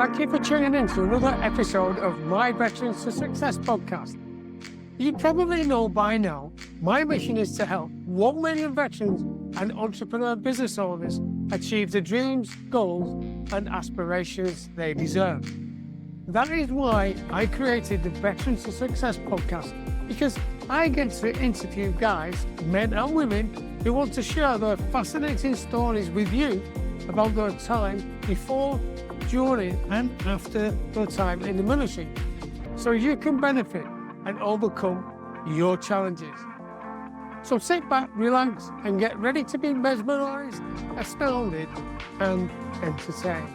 Thank you for tuning in to another episode of my Veterans to Success podcast. You probably know by now, my mission is to help 1 million veterans and entrepreneur business owners achieve the dreams, goals, and aspirations they deserve. That is why I created the Veterans to Success podcast, because I get to interview guys, men and women, who want to share their fascinating stories with you about their time before, during and after their time in the military, so you can benefit and overcome your challenges. So sit back, relax, and get ready to be mesmerized, astounded, and entertained.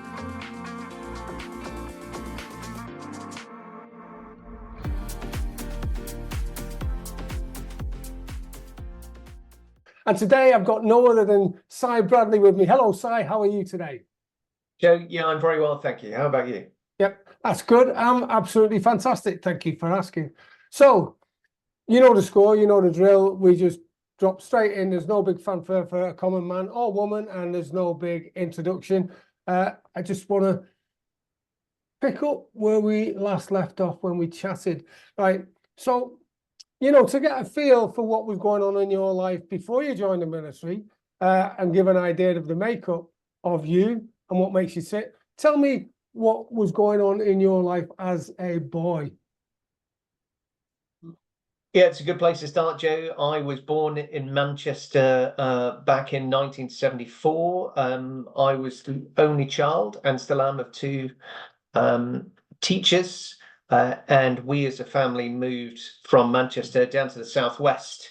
And today I've got no other than Cy Bradley with me. Hello, Cy. How are you today? Joe, yeah, I'm very well, thank you. How about you? Yep, that's good. I'm absolutely fantastic. Thank you for asking. So, you know the score, you know the drill. We just drop straight in. There's no big fanfare for a common man or woman, and there's no big introduction. I just want to pick up where we last left off when we chatted. Right. So, you know, to get a feel for what was going on in your life before you joined the military, and give an idea of the makeup of you and what makes you tick, tell me what was going on in your life as a boy. Yeah, it's a good place to start, Joe. I was born in Manchester back in 1974. I was the only child and still am of two teachers. And we as a family moved from Manchester down to the southwest,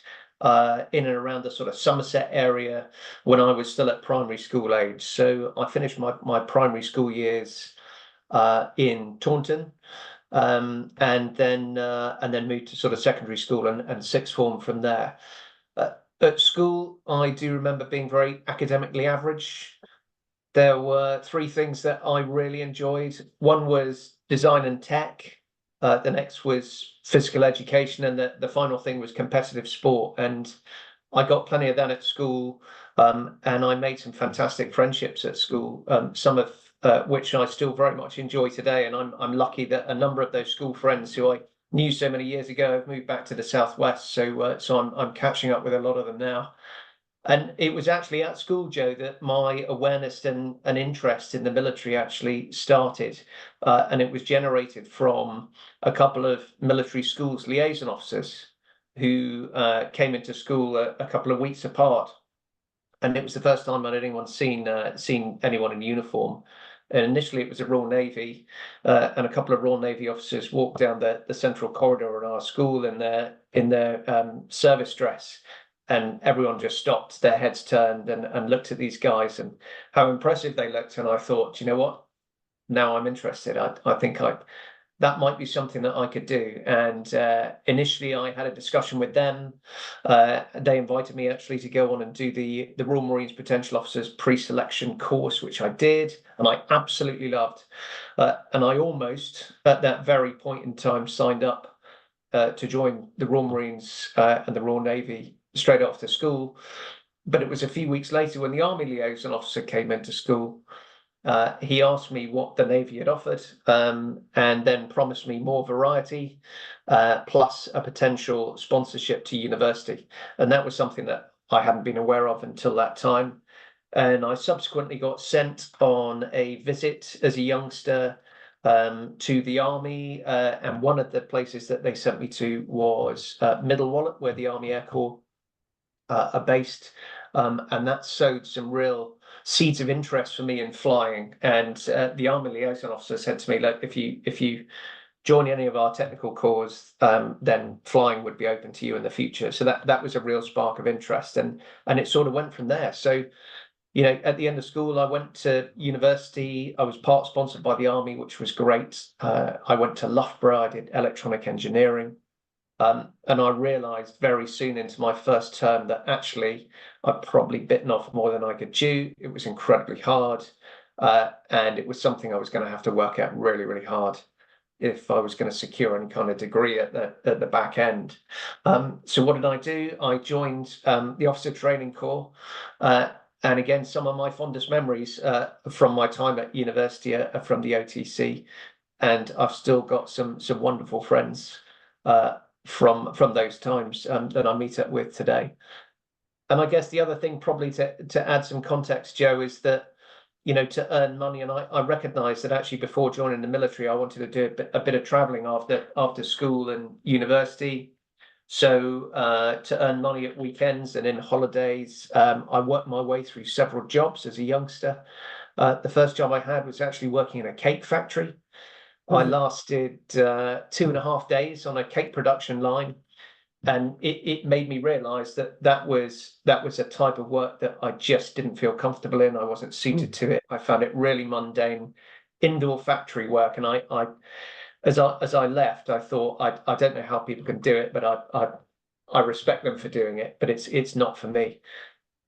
in and around the sort of Somerset area when I was still at primary school age. So I finished my primary school years in Taunton, and then moved to sort of secondary school and sixth form from there. At school, I do remember being very academically average. There were three things that I really enjoyed. One was design and tech. The next was physical education, and the final thing was competitive sport. And I got plenty of that at school, and I made some fantastic friendships at school, some of which I still very much enjoy today. And I'm lucky that a number of those school friends who I knew so many years ago have moved back to the southwest. So I'm catching up with a lot of them now. And it was actually at school, Joe, that my awareness and interest in the military actually started. And it was generated from a couple of military schools liaison officers who came into school a couple of weeks apart. And it was the first time I'd anyone seen anyone in uniform. And initially it was a Royal Navy, and a couple of Royal Navy officers walked down the central corridor in our school in their service dress. And everyone just stopped, their heads turned and looked at these guys and how impressive they looked. And I thought, you know what? Now I'm interested. I think that might be something that I could do. And initially I had a discussion with them. They invited me actually to go on and do the Royal Marines Potential Officers pre-selection course, which I did, and I absolutely loved. And I almost, at that very point in time, signed up to join the Royal Marines and the Royal Navy straight after school. But it was a few weeks later when the Army liaison officer came into school. He asked me what the Navy had offered, and then promised me more variety, plus a potential sponsorship to university. And that was something that I hadn't been aware of until that time. And I subsequently got sent on a visit as a youngster to the Army, and one of the places that they sent me to was Middle Wallet, where the Army Air Corps are based, and that sowed some real seeds of interest for me in flying. And the Army liaison officer said to me, "Look, if you join any of our technical corps, then flying would be open to you in the future." So that was a real spark of interest, and it sort of went from there. So, you know, at the end of school, I went to university. I was part sponsored by the Army, which was great. I went to Loughborough. I did electronic engineering. And I realised very soon into my first term that actually I'd probably bitten off more than I could chew. It was incredibly hard, and it was something I was going to have to work out really, really hard if I was going to secure any kind of degree at the back end. So what did I do? I joined the Officer Training Corps, And again, some of my fondest memories from my time at university are from the OTC, and I've still got some wonderful friends from those times that I meet up with today. And I guess the other thing, probably to add some context, Joe, is that, you know, to earn money, and I recognise that actually before joining the military, I wanted to do a bit of travelling after school and university. So to earn money at weekends and in holidays, I worked my way through several jobs as a youngster. The first job I had was actually working in a cake factory. I lasted 2.5 days on a cake production line, and it made me realise that was a type of work that I just didn't feel comfortable in. I wasn't suited to it. I found it really mundane, indoor factory work, and as I left, I thought I don't know how people can do it, but I respect them for doing it, but it's not for me.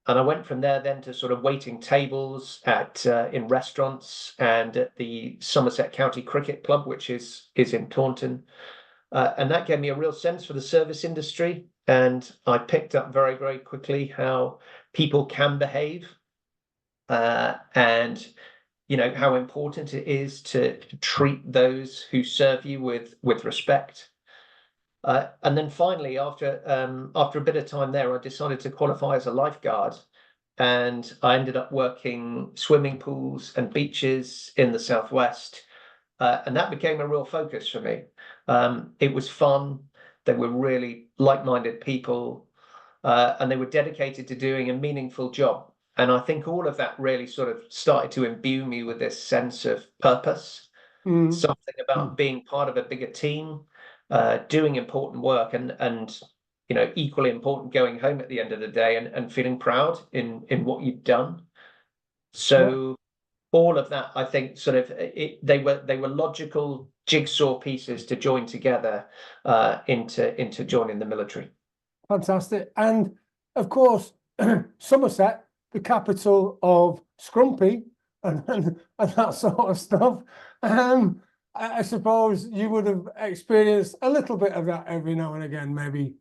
And I went from there then to sort of waiting tables in restaurants and at the Somerset County Cricket Club, which is in Taunton. And that gave me a real sense for the service industry. And I picked up very, very quickly how people can behave, and, you know, how important it is to treat those who serve you with respect. And then finally, after a bit of time there, I decided to qualify as a lifeguard. And I ended up working swimming pools and beaches in the Southwest. And that became a real focus for me. It was fun. They were really like-minded people, and they were dedicated to doing a meaningful job. And I think all of that really sort of started to imbue me with this sense of purpose, something about being part of a bigger team, doing important work, and you know, equally important, going home at the end of the day and feeling proud in what you've done. So all of that, I think, sort of they were logical jigsaw pieces to join together into joining the military. Fantastic. And of course, Somerset, the capital of Scrumpy and that sort of stuff. I suppose you would have experienced a little bit of that every now and again, maybe.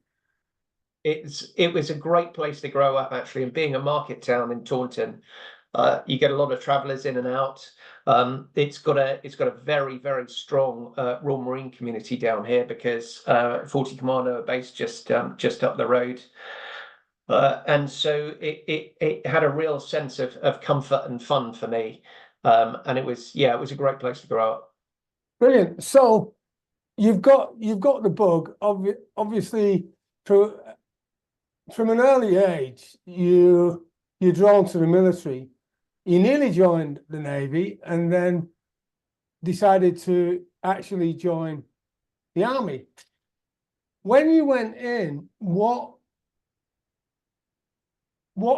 It was a great place to grow up, actually, and being a market town in Taunton, you get a lot of travellers in and out. It's got a very, very strong Royal Marine community down here because 40 Commando are based just up the road. And so it had a real sense of comfort and fun for me. And it was a great place to grow up. Brilliant. So you've got the bug, obviously, from an early age, you're drawn to the military. You nearly joined the Navy and then decided to actually join the Army. When you went in, what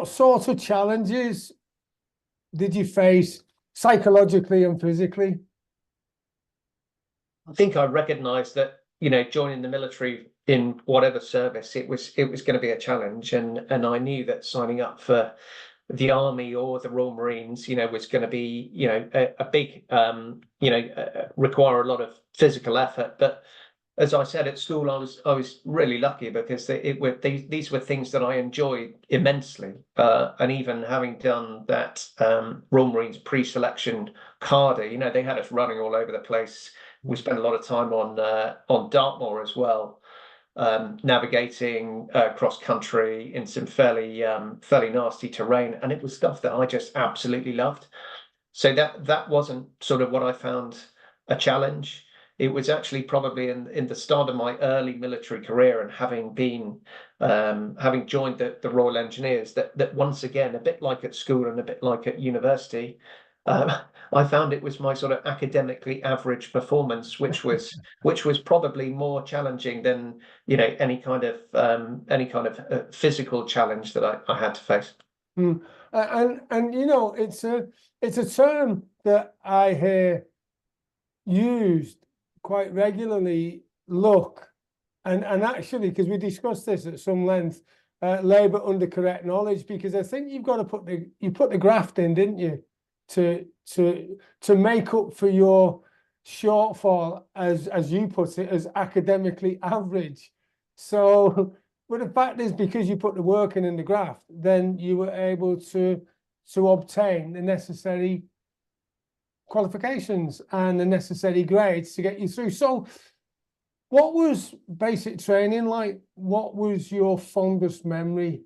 sort of challenges did you face psychologically and physically? I think I recognised that, you know, joining the military in whatever service, it was going to be a challenge, and I knew that signing up for the Army or the Royal Marines, you know, was going to be, you know, a big, require a lot of physical effort. But as I said at school, I was really lucky because these were things that I enjoyed immensely. And even having done that Royal Marines pre-selection carder, you know, they had us running all over the place. We spent a lot of time on Dartmoor as well, navigating cross country in some fairly nasty terrain, and it was stuff that I just absolutely loved. So that wasn't sort of what I found a challenge. It was actually probably in the start of my early military career and having joined the Royal Engineers that once again, a bit like at school and a bit like at university, I found it was my sort of academically average performance, which was probably more challenging than, you know, any kind of physical challenge that I had to face. And you know, it's a term that I hear used quite regularly. Look, and actually, because we discussed this at some length, labour under correct knowledge, because I think you've got to put the graft in, didn't you? To make up for your shortfall, as you put it, as academically average. So, but the fact is, because you put the work in the graft, then you were able to to obtain the necessary qualifications and the necessary grades to get you through. So what was basic training like? What was your fondest memory?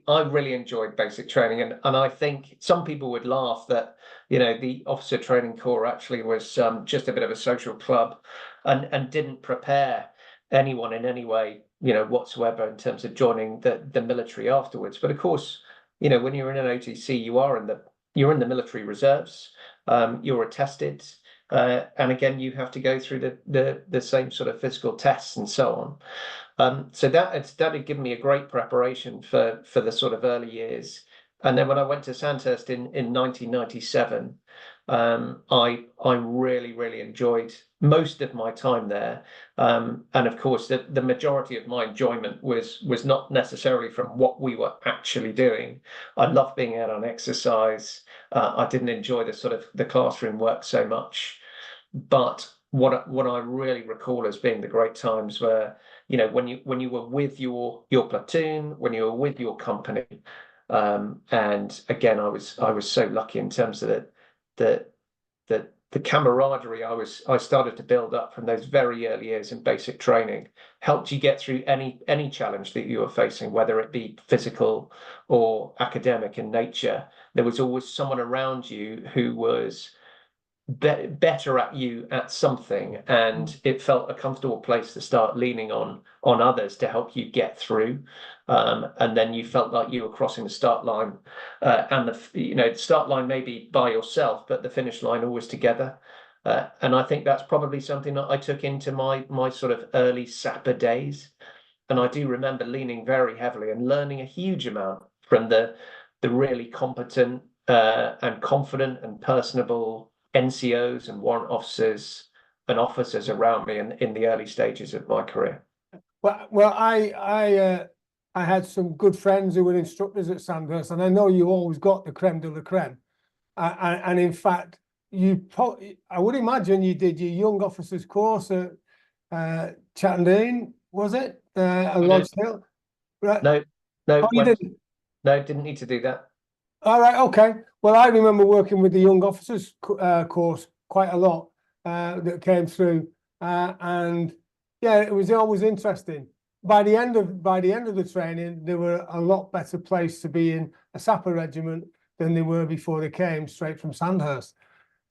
I really enjoyed basic training, and I think some people would laugh that, you know, the officer training corps actually was just a bit of a social club, and didn't prepare anyone in any way, you know, whatsoever in terms of joining the military afterwards. But of course, you know, when you're in an OTC, you're in the military reserves, you're attested, and again, you have to go through the same sort of physical tests and so on. So that had given me a great preparation for the sort of early years. And then when I went to Sandhurst in 1997, I really enjoyed most of my time there. And of course, the majority of my enjoyment was not necessarily from what we were actually doing. I loved being out on exercise. I didn't enjoy the sort of the classroom work so much. But what I really recall as being the great times were, you know, when you were with your platoon, when you were with your company, and again, I was so lucky in terms of the the camaraderie I started to build up from those very early years in basic training helped you get through any challenge that you were facing, whether it be physical or academic in nature. There was always someone around you who was better at you at something, and it felt a comfortable place to start leaning on others to help you get through, and then you felt like you were crossing the start line, and the start line maybe by yourself, but the finish line always together. And I think that's probably something that I took into my sort of early sapper days, and I do remember leaning very heavily and learning a huge amount from the really competent and confident and personable NCOs and warrant officers and officers around me in the early stages of my career. Well, I had some good friends who were instructors at Sandhurst, and I know you always got the creme de la creme. And in fact, I would imagine you did your young officers course at Chatterdean, was it? At Lodge Hill? Right. No, Oh, you didn't? No, didn't need to do that. All right, okay. Well, I remember working with the young officers course quite a lot that came through, and yeah, it was always interesting. By the end of the training, they were a lot better place to be in a sapper regiment than they were before they came straight from Sandhurst.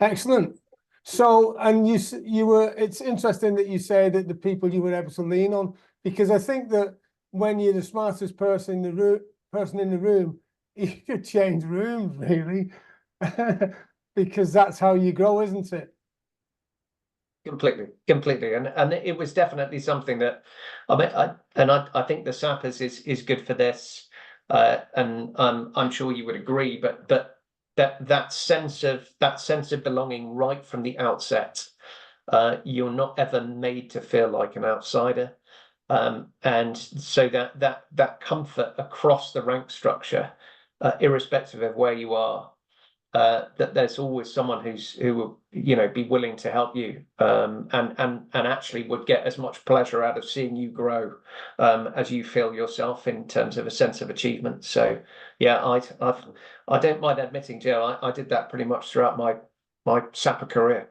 Excellent. So, and you were. It's interesting that you say that the people you were able to lean on, because I think that when you're the smartest person in the room, you could change rooms really, because that's how you grow, isn't it? Completely, and it was definitely something that I think the sappers is good for this, and I'm sure you would agree. But that sense of belonging right from the outset, you're not ever made to feel like an outsider, and so that comfort across the rank structure, irrespective of where you are. That there's always someone who will, you know, be willing to help you, and actually would get as much pleasure out of seeing you grow, as you feel yourself in terms of a sense of achievement. So yeah, I don't mind admitting, Joe, I did that pretty much throughout my sapper career.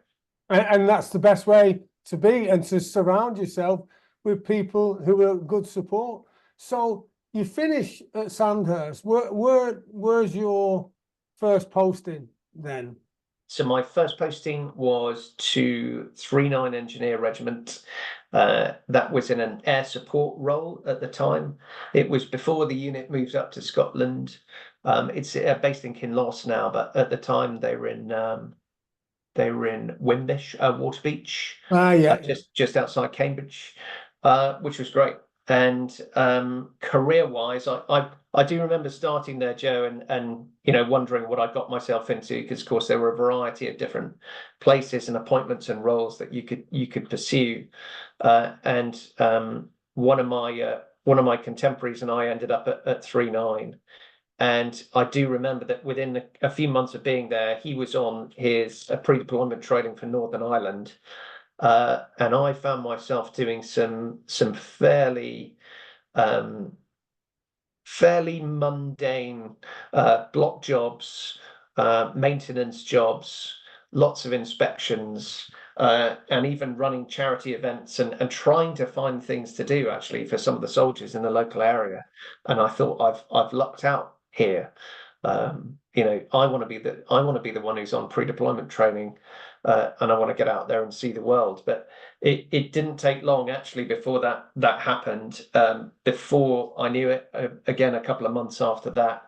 And that's the best way to be, and to surround yourself with people who are good support. So you finish at Sandhurst. Where's your first posting then? So my first posting was to 39 Engineer Regiment. That was in an air support role at the time. It was before the unit moved up to Scotland. It's based in Kinloss now, but at the time they were in Wimbish, Waterbeach, Yeah, just outside Cambridge, which was great. And career-wise, I do remember starting there, Joe, and you know, wondering what I got myself into, because of course there were a variety of different places and appointments and roles that you could pursue. And one of my contemporaries and I ended up at 39. And I do remember that within a few months of being there, he was on his pre-deployment training for Northern Ireland. And I found myself doing some fairly fairly mundane block jobs, maintenance jobs, lots of inspections, and even running charity events and trying to find things to do actually for some of the soldiers in the local area. And I thought I've lucked out here. I want to be the one who's on pre-deployment training, and I want to get out there and see the world. But it didn't take long actually before that happened. Before I knew it, again a couple of months after that,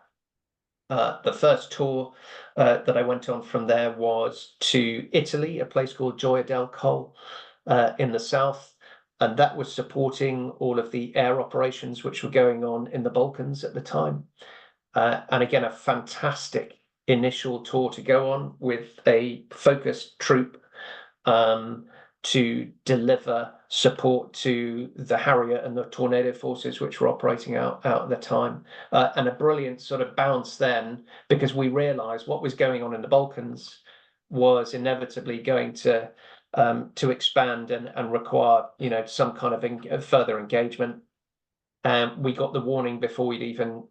the first tour that I went on from there was to Italy, a place called Gioia del Colle in the south. And that was supporting all of the air operations which were going on in the Balkans at the time. And again, a fantastic initial tour to go on with a focused troop to deliver support to the Harrier and the Tornado forces which were operating out at the time. And a brilliant sort of bounce then, because we realized what was going on in the Balkans was inevitably going to expand and require, some kind of further engagement. We got the warning before we'd even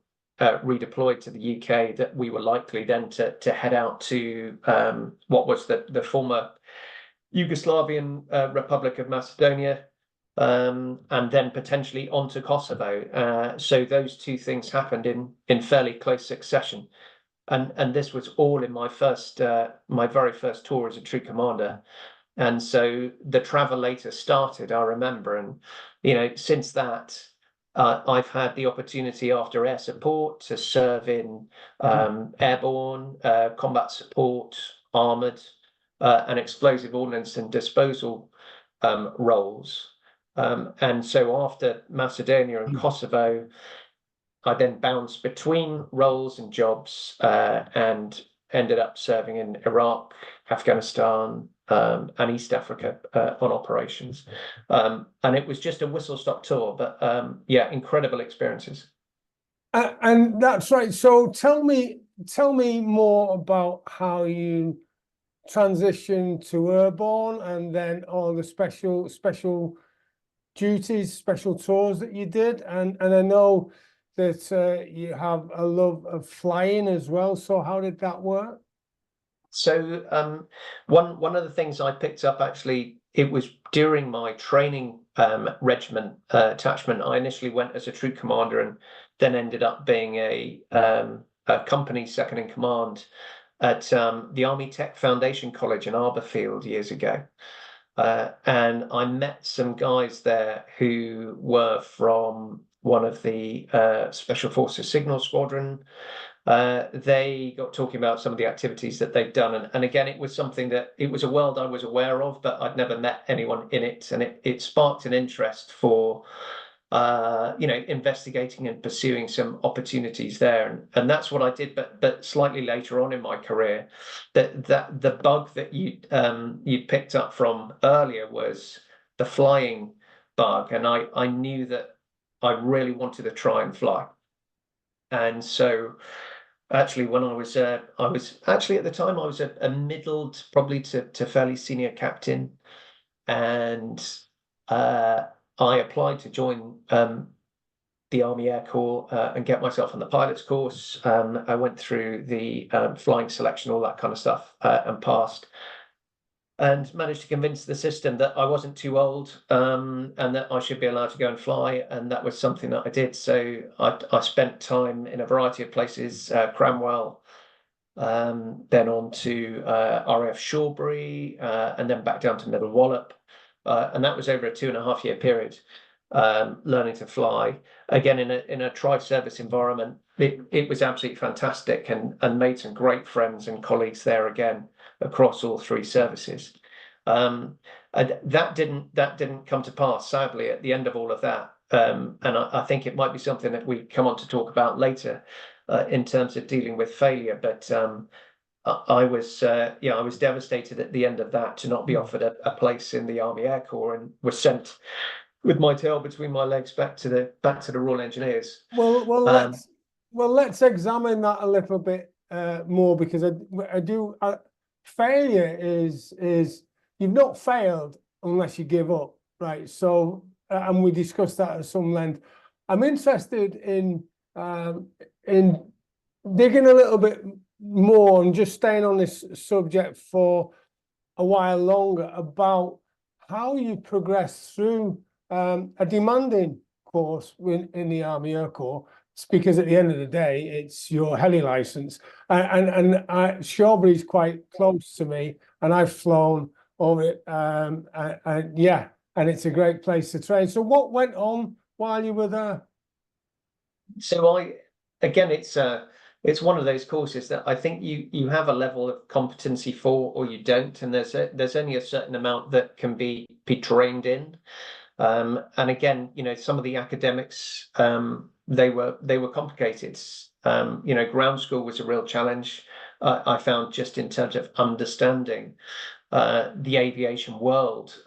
redeployed to the UK that we were likely then to head out to what was the former Yugoslavian Republic of Macedonia, and then potentially onto Kosovo. So those two things happened in fairly close succession. And this was all in my very first tour as a troop commander. And so the travel later started, I remember. And, since that, I've had the opportunity after air support to serve in airborne, combat support, armoured, and explosive ordnance and disposal roles. And so after Macedonia and Kosovo, I then bounced between roles and jobs and ended up serving in Iraq, Afghanistan, and East Africa on operations. And it was just a whistle-stop tour, but incredible experiences. And that's right. So tell me more about how you transitioned to airborne, and then all the special duties, special tours that you did. And I know that you have a love of flying as well. So how did that work? So one of the things I picked up, actually, it was during my training regiment attachment. I initially went as a troop commander and then ended up being a company second in command at the Army Tech Foundation College in Arborfield years ago. And I met some guys there who were from one of the Special Forces Signal Squadron. They got talking about some of the activities that they've done. And again, it was something that it was a world I was aware of, but I'd never met anyone in it. And it sparked an interest for, investigating and pursuing some opportunities there. And that's what I did. But slightly later on in my career, that the bug that you picked up from earlier was the flying bug. And I knew that I really wanted to try and fly. And so actually, when I was actually at the time, I was a middled, probably to fairly senior captain. And I applied to join the Army Air Corps and get myself on the pilot's course. I went through the flying selection, all that kind of stuff, and passed. And managed to convince the system that I wasn't too old, and that I should be allowed to go and fly, and that was something that I did. So I spent time in a variety of places, Cranwell, then on to RAF Shawbury, and then back down to Middle Wallop, and that was over a 2.5 year period, learning to fly again in a tri-service environment. It was absolutely fantastic, and made some great friends and colleagues there again across all three services. And that didn't come to pass, sadly, at the end of all of that. And I think it might be something that we come on to talk about later in terms of dealing with failure. But I was devastated at the end of that to not be offered a place in the Army Air Corps, and was sent with my tail between my legs back to the Royal Engineers. Let's examine that a little bit more, because I do. Failure is you've not failed unless you give up, right? So and we discussed that at some length. I'm interested in in digging a little bit more and just staying on this subject for a while longer about how you progress through a demanding course in the Army Air Corps. It's because at the end of the day, it's your heli license, and Shawbury's quite close to me, and I've flown over it, and yeah, and it's a great place to train. So, what went on while you were there? So again, it's one of those courses that I think you have a level of competency for, or you don't, and there's only a certain amount that can be trained in. And again, some of the academics, they were complicated. Ground school was a real challenge. I found, just in terms of understanding the aviation world.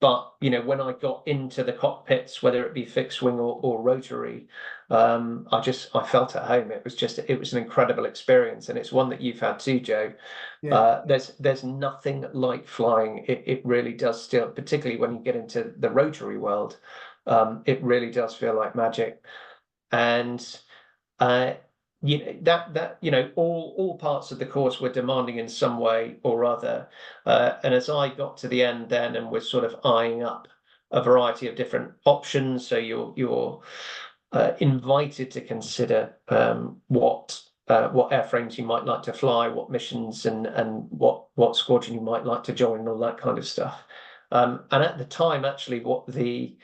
But when I got into the cockpits, whether it be fixed wing or rotary, I felt at home. It was an incredible experience, and it's one that you've had too, Joe. Yeah. There's nothing like flying. It really does still, particularly when you get into the rotary world. It really does feel like magic. And all parts of the course were demanding in some way or other. And as I got to the end then and was sort of eyeing up a variety of different options, so you're invited to consider what airframes you might like to fly, what missions, and what squadron you might like to join, and all that kind of stuff. And at the time, actually, what the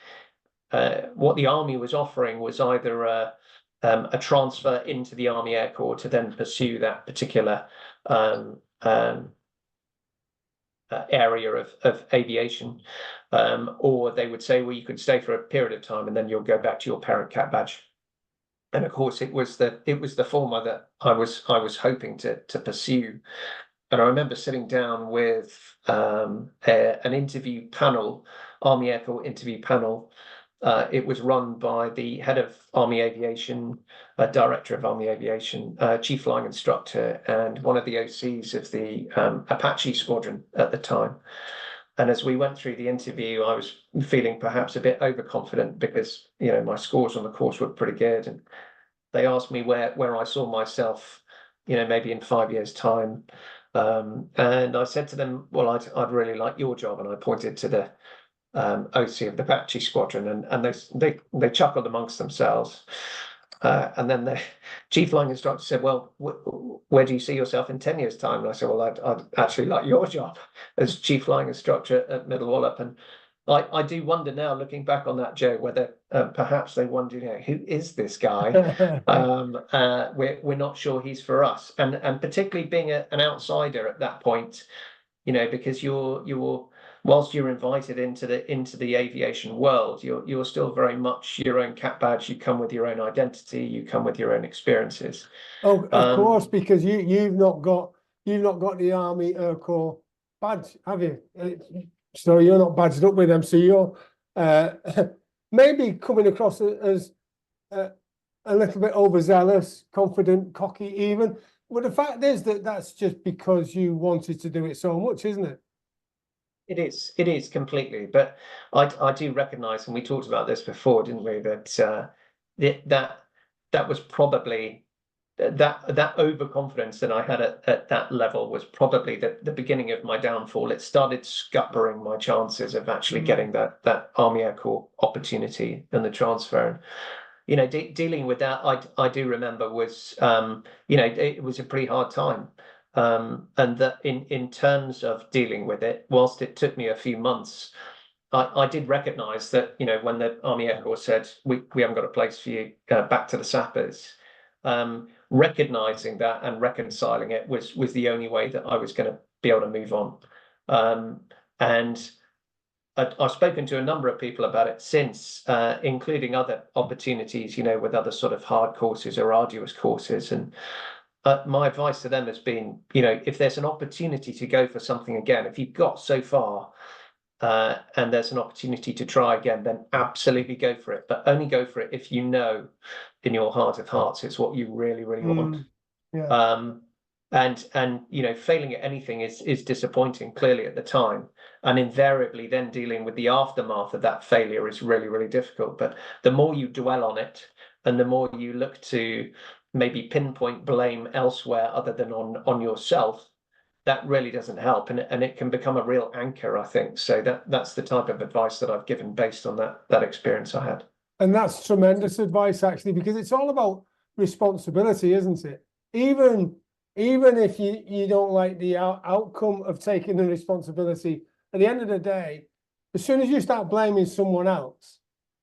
Army was offering was either a transfer into the Army Air Corps to then pursue that particular area of aviation, or they would say, well, you could stay for a period of time and then you'll go back to your parent cap badge. And of course, it was the former that I was hoping to pursue. And I remember sitting down with an interview panel, Army Air Corps interview panel. It was run by the head of Army Aviation, director of Army Aviation, chief flying instructor, and one of the OCs of the Apache squadron at the time. And as we went through the interview, I was feeling perhaps a bit overconfident because my scores on the course were pretty good, and they asked me where I saw myself, maybe in 5 years' time. And I said to them, well, I'd really like your job, and I pointed to the OC of the Apache squadron, and they chuckled amongst themselves. And then the chief flying instructor said, well, where do you see yourself in 10 years' time? And I said, well, I'd actually like your job as chief flying instructor at Middle Wallop. And I do wonder now, looking back on that, Joe, whether perhaps they wonder, who is this guy? We're not sure he's for us. And particularly being an outsider at that point, because you're whilst you're invited into the aviation world, you're still very much your own cap badge. You come with your own identity. You come with your own experiences. Oh, of course, because you've not got the Army Air Corps badge, have you? So you're not badged up with them. So you're maybe coming across as a little bit overzealous, confident, cocky, even. But the fact is that that's just because you wanted to do it so much, isn't it? It is completely. But I do recognise, and we talked about this before, didn't we? That was probably that overconfidence that I had at that level was probably the beginning of my downfall. It started scuppering my chances of actually getting that Army Air Corps opportunity and the transfer. And dealing with that, I do remember was it was a pretty hard time. And that in terms of dealing with it, whilst it took me a few months, I did recognise that when the Army Air Corps said we haven't got a place for you, back to the sappers, recognising that and reconciling it was the only way that I was going to be able to move on. And I've spoken to a number of people about it since, including other opportunities, with other sort of hard courses or arduous courses. And my advice to them has been, if there's an opportunity to go for something again, if you've got so far, and there's an opportunity to try again, then absolutely go for it. But only go for it if you know in your heart of hearts it's what you really, really want. Yeah. And failing at anything is disappointing, clearly, at the time. And invariably then dealing with the aftermath of that failure is really, really difficult. But the more you dwell on it, and the more you look to maybe pinpoint blame elsewhere other than on yourself, that really doesn't help, and it can become a real anchor, I think. So that's the type of advice that I've given based on that experience I had. And that's tremendous advice, actually, because it's all about responsibility, isn't it? Even if you don't like the outcome of taking the responsibility, at the end of the day, as soon as you start blaming someone else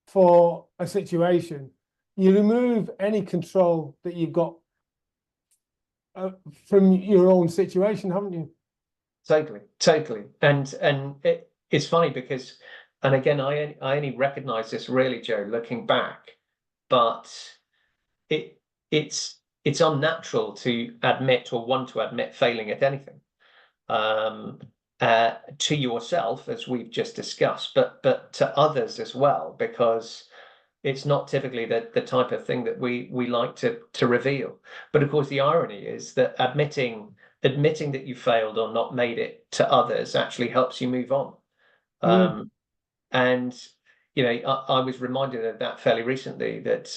for a situation, you remove any control that you've got from your own situation, haven't you? Totally. And it's funny because, and again, I only recognize this really, Joe, looking back, but it's unnatural to admit or want to admit failing at anything, to yourself, as we've just discussed, but to others as well, because it's not typically the type of thing that we like to reveal. But of course, the irony is that admitting that you failed or not made it to others actually helps you move on. And I was reminded of that fairly recently, that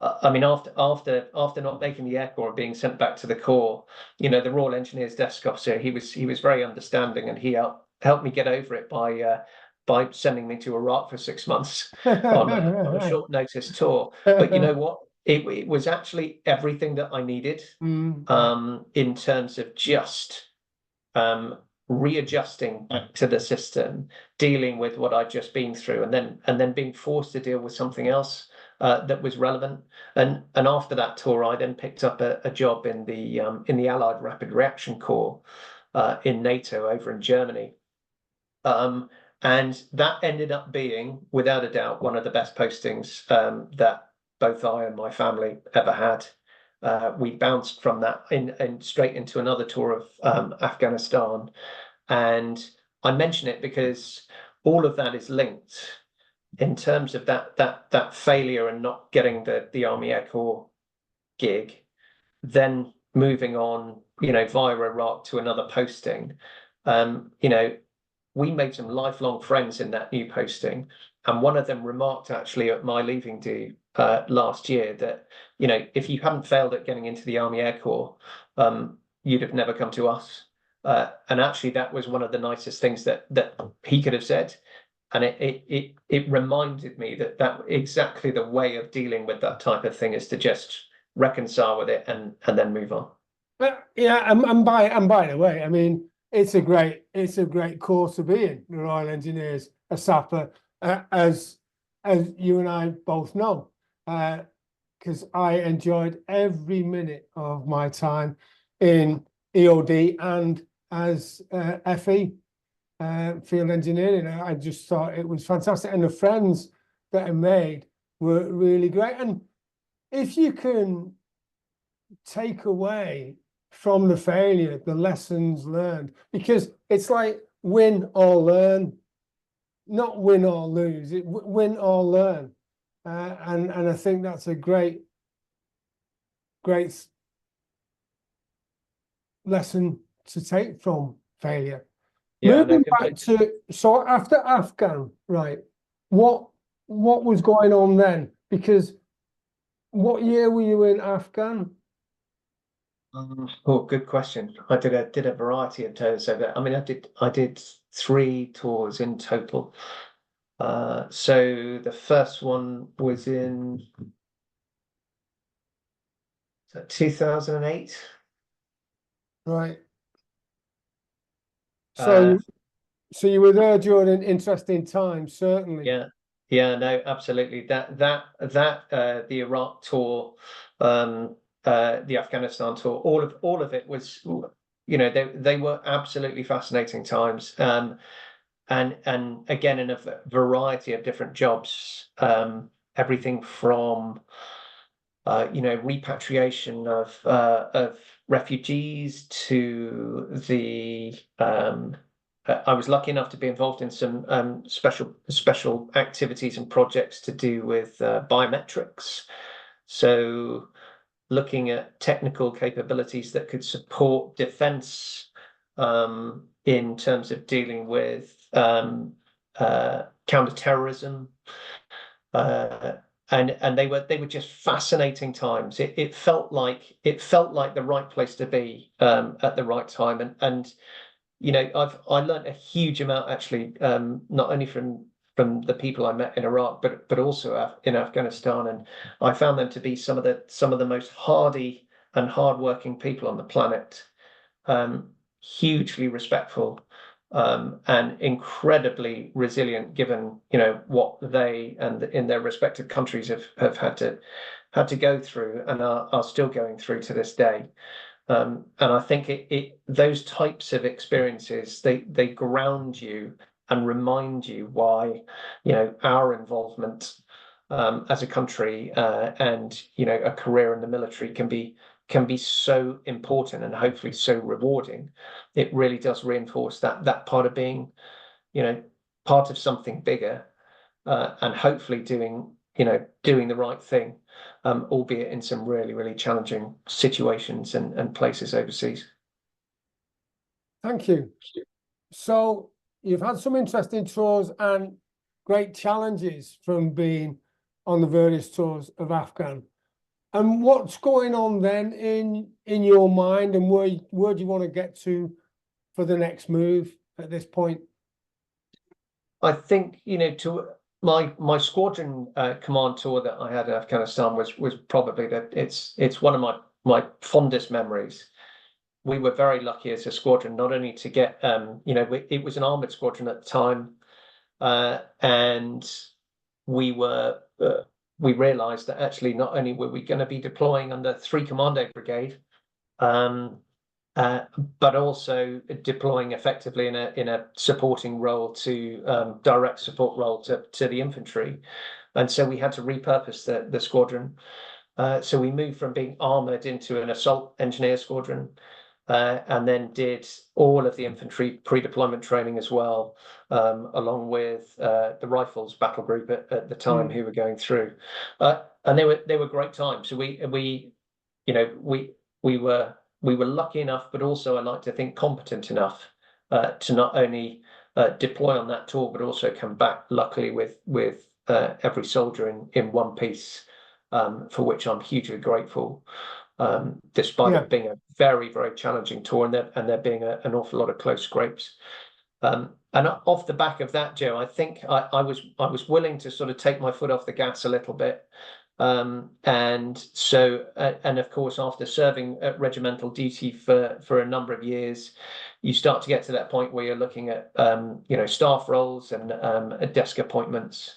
I mean, after not making the Air Corps and being sent back to the Corps, the Royal Engineers desk officer, he was very understanding, and he helped me get over it by sending me to Iraq for 6 months on a short notice tour. But you know what? It was actually everything that I needed, in terms of just readjusting back to the system, dealing with what I'd just been through, and then being forced to deal with something else that was relevant. And after that tour, I then picked up a job in the Allied Rapid Reaction Corps in NATO over in Germany. And that ended up being, without a doubt, one of the best postings that both I and my family ever had. We bounced from that and straight into another tour of Afghanistan. And I mention it because all of that is linked in terms of that failure and not getting the Army Air Corps gig, then moving on, via Iraq to another posting. We made some lifelong friends in that new posting, and one of them remarked actually at my leaving do last year that if you hadn't failed at getting into the Army Air Corps, you'd have never come to us. And actually, that was one of the nicest things that he could have said, and it reminded me that exactly the way of dealing with that type of thing is to just reconcile with it and then move on. Yeah, and by the way, I mean, it's a great course to be in, the Royal Engineers, a sapper, as you and I both know, because I enjoyed every minute of my time in EOD and as FE, field engineering. I just thought it was fantastic, and the friends that I made were really great. And if you can take away from the failure the lessons learned, because it's like win or learn, not win or lose, win or learn, and I think that's a great lesson to take from failure. Moving back to, so after Afghan, right, what was going on then? Because what year were you in Afghan? Oh, good question. I did a variety of tours over there. I mean, I did 3 tours in total. So the first one was in 2008. Right. So you were there during interesting times, certainly. Yeah, no, absolutely. The Iraq tour, the Afghanistan tour, all of it was, they were absolutely fascinating times. And again, in a variety of different jobs, everything from repatriation of refugees to the I was lucky enough to be involved in some special activities and projects to do with biometrics. So looking at technical capabilities that could support defense in terms of dealing with counterterrorism, and they were just fascinating times. It felt like the right place to be at the right time. And I learned a huge amount actually, not only from the people I met in Iraq, but also in Afghanistan. And I found them to be some of the most hardy and hardworking people on the planet. Hugely respectful, and incredibly resilient, given what they and in their respective countries have had to go through and are still going through to this day. And I think those types of experiences, they ground you and remind you why our involvement as a country, and a career in the military can be so important and hopefully so rewarding. It really does reinforce that part of being part of something bigger, and hopefully doing the right thing, albeit in some really, really challenging situations and places overseas. Thank you. So you've had some interesting tours and great challenges from being on the various tours of Afghan. And what's going on then in your mind, and where do you want to get to for the next move at this point? I think to my squadron command tour that I had in Afghanistan was probably it's one of my fondest memories. We were very lucky as a squadron not only to get it was an armored squadron at the time, and we realized that actually not only were we going to be deploying under 3 Commando Brigade, but also deploying effectively in a supporting role to direct support role to the infantry. And so we had to repurpose the squadron. So we moved from being armored into an assault engineer squadron, and then did all of the infantry pre-deployment training as well, along with the rifles battle group at the time who were going through, and they were great times. So we were lucky enough, but also I like to think competent enough to not only deploy on that tour, but also come back luckily with every soldier in one piece, for which I'm hugely grateful. Despite it being a very, very challenging tour, and there being an awful lot of close scrapes. And off the back of that, Joe, I think I was willing to sort of take my foot off the gas a little bit. And so, and of course, after serving at regimental duty for a number of years, you start to get to that point where you're looking at staff roles and desk appointments.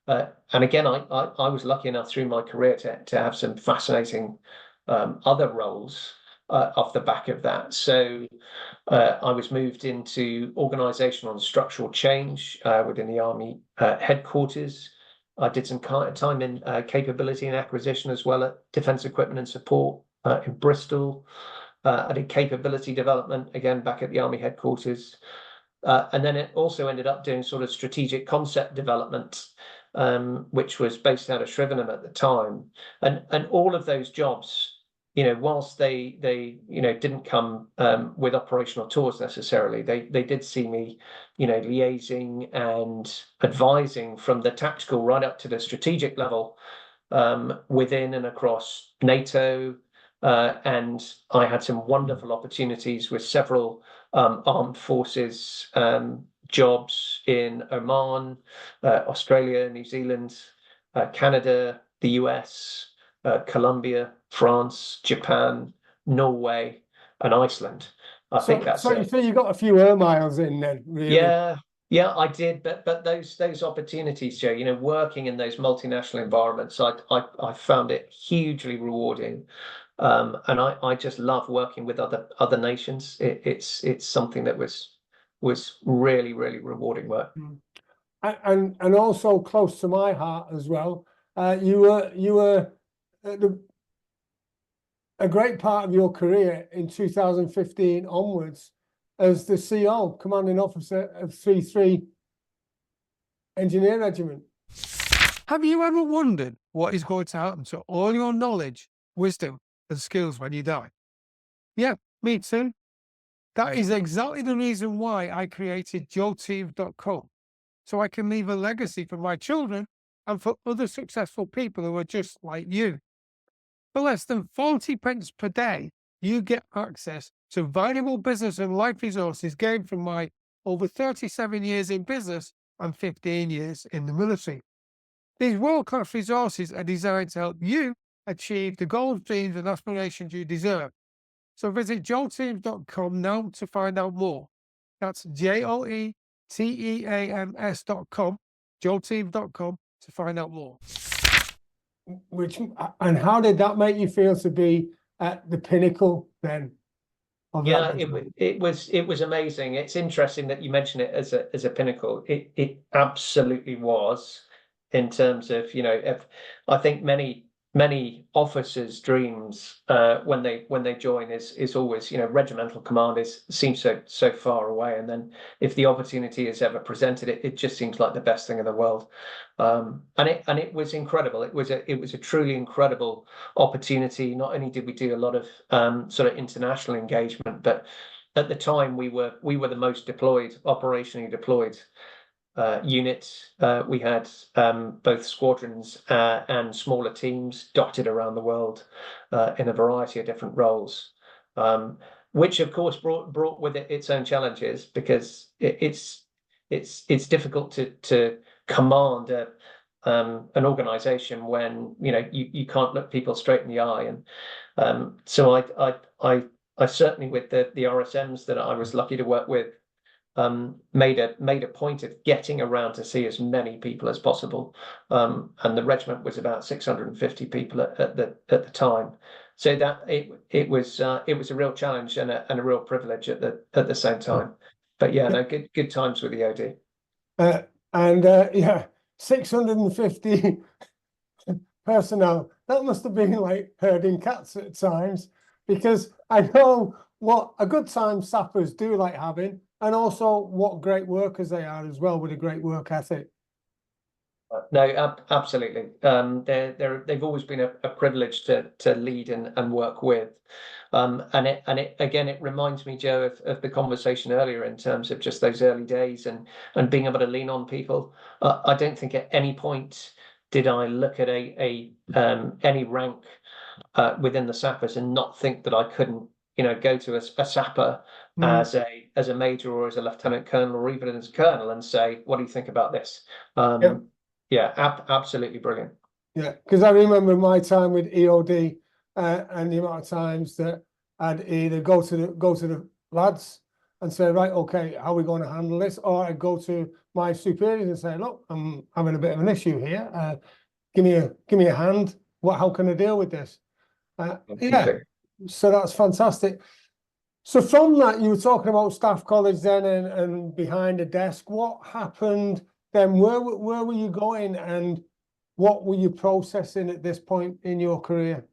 And again, I was lucky enough through my career to have some fascinating other roles off the back of that. So I was moved into organizational and structural change within the Army headquarters. I did some time in capability and acquisition as well at Defence Equipment and Support in Bristol. I did capability development again back at the Army headquarters. And then it also ended up doing sort of strategic concept development, which was based out of Shrivenham at the time. And all of those jobs, whilst they didn't come with operational tours necessarily, they did see me, liaising and advising from the tactical right up to the strategic level, within and across NATO. And I had some wonderful opportunities with several armed forces jobs in Oman, Australia, New Zealand, Canada, the US, Colombia, France, Japan, Norway, and Iceland. I think that's so. You got a few air miles in then, really. Yeah, I did. But those opportunities, Joe, working in those multinational environments, I found it hugely rewarding. And I just love working with other nations. It's something that was really, really rewarding work. And also close to my heart as well. You were a great part of your career in 2015 onwards as the CO, commanding officer of 3 Engineer Regiment. Have you ever wondered what is going to happen to all your knowledge, wisdom, and skills when you die? Yeah, me too. That is exactly the reason why I created joeteeve.com, so I can leave a legacy for my children and for other successful people who are just like you. For less than 40 pence per day, you get access to valuable business and life resources gained from my over 37 years in business and 15 years in the military. These world-class resources are designed to help you achieve the goals, dreams, and aspirations you deserve. So visit joelteams.com now to find out more. That's JOETEAMS.com, joelteams.com to find out more. And how did that make you feel to be at the pinnacle then? Yeah, it was amazing. It's interesting that you mention it as a pinnacle. It absolutely was, in terms of, I think many officers' dreams when they join is always, regimental command seems so far away, and then if the opportunity is ever presented, it just seems like the best thing in the world. And it was incredible. It was a truly incredible opportunity. Not only did we do a lot of sort of international engagement, but at the time we were the most operationally deployed unit. We had both squadrons and smaller teams dotted around the world in a variety of different roles, which of course brought with it its own challenges, because it's difficult to command an organization when you can't look people straight in the eye. And so I certainly, with the RSMs that I was lucky to work with, made a point of getting around to see as many people as possible. And the regiment was about 650 people at the time. So that it was a real challenge and a real privilege at the same time. But yeah, no, good times with the OD. Yeah, 650 personnel. That must have been like herding cats at times, because I know what a good time sappers do like having, and also what great workers they are as well, with a great work ethic. No, absolutely. They've always been a privilege to lead and work with. And it again, it reminds me, Joe, of the conversation earlier in terms of just those early days and being able to lean on people. I don't think at any point did I look at any rank within the sappers and not think that I couldn't, go to a sapper as a major or as a lieutenant colonel or even as a colonel and say, what do you think about this? Yeah, absolutely brilliant. Yeah, because I remember my time with EOD and the amount of times that I'd either go to the lads and say, right, okay, how are we going to handle this? Or I'd go to my superiors and say, look, I'm having a bit of an issue here. Give me a hand. How can I deal with this? Yeah, so that's fantastic. So from that, you were talking about staff college then and behind the desk. What happened then? Where were you going, and what were you processing at this point in your career?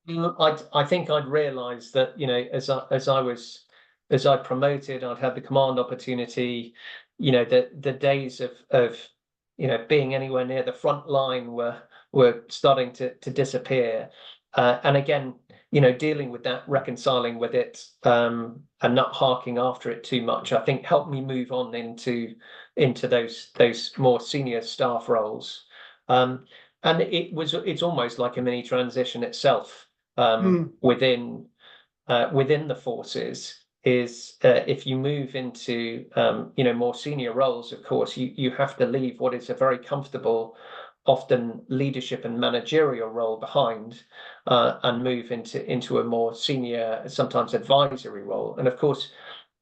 I think I'd realised that, as I promoted, I'd had the command opportunity. The days of being anywhere near the front line were starting to disappear. And again, dealing with that, reconciling with it, and not harking after it too much, I think helped me move on into those more senior staff roles. And it's almost like a mini transition itself within the forces. Is if you move into more senior roles, of course, you have to leave what is a very comfortable, often leadership and managerial role behind, and move into a more senior, sometimes advisory role. And of course,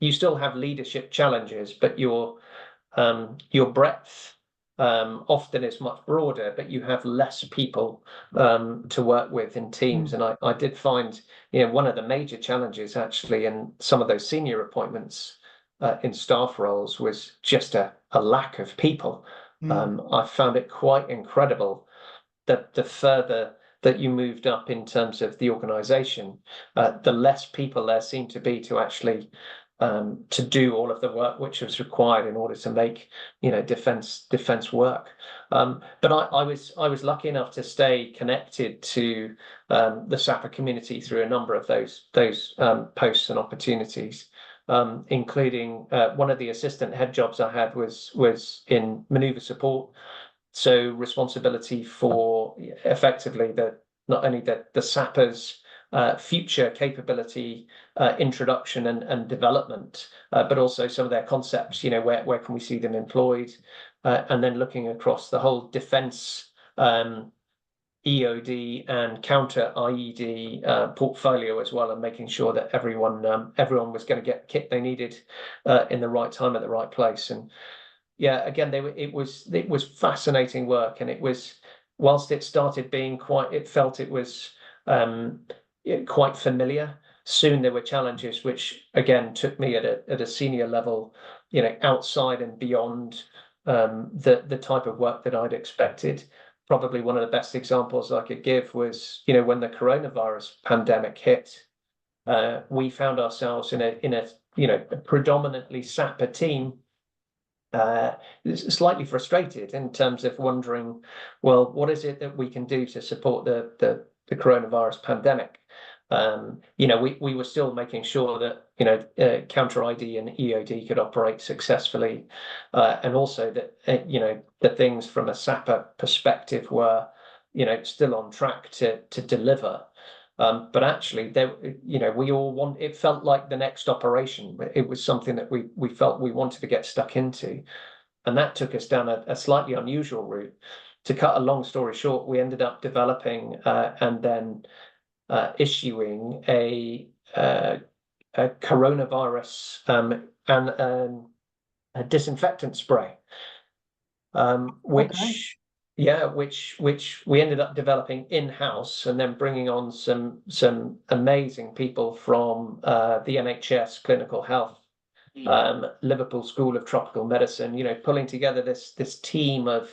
you still have leadership challenges, but your breadth often is much broader, but you have less people to work with in teams. And I did find, one of the major challenges actually in some of those senior appointments in staff roles was just a lack of people. I found it quite incredible that the further that you moved up in terms of the organization, the less people there seemed to be to actually to do all of the work which was required in order to make defense work. But I was lucky enough to stay connected to the sapper community through a number of those posts and opportunities, including one of the assistant head jobs I had was in maneuver support. So responsibility for effectively not only the sappers future capability introduction and development, but also some of their concepts, where can we see them employed, and then looking across the whole defence EOD and counter IED portfolio as well, and making sure that everyone was going to get the kit they needed in the right time at the right place. And yeah, again, it was fascinating work, and it was, whilst it started being quite familiar. Soon there were challenges which again took me at a senior level, outside and beyond the type of work that I'd expected. Probably one of the best examples I could give was, when the coronavirus pandemic hit, we found ourselves in a predominantly sapper team, slightly frustrated in terms of wondering, well, what is it that we can do to support the coronavirus pandemic? We were still making sure that counter ID and EOD could operate successfully, and also that the things from a sapper perspective were still on track to deliver. But actually, we all it felt like the next operation. It was something that we felt we wanted to get stuck into, and that took us down a slightly unusual route. To cut a long story short, we ended up developing and then issuing a coronavirus and a disinfectant spray, which we ended up developing in-house, and then bringing on some amazing people from the NHS Clinical Health, Liverpool School of Tropical Medicine, pulling together this team of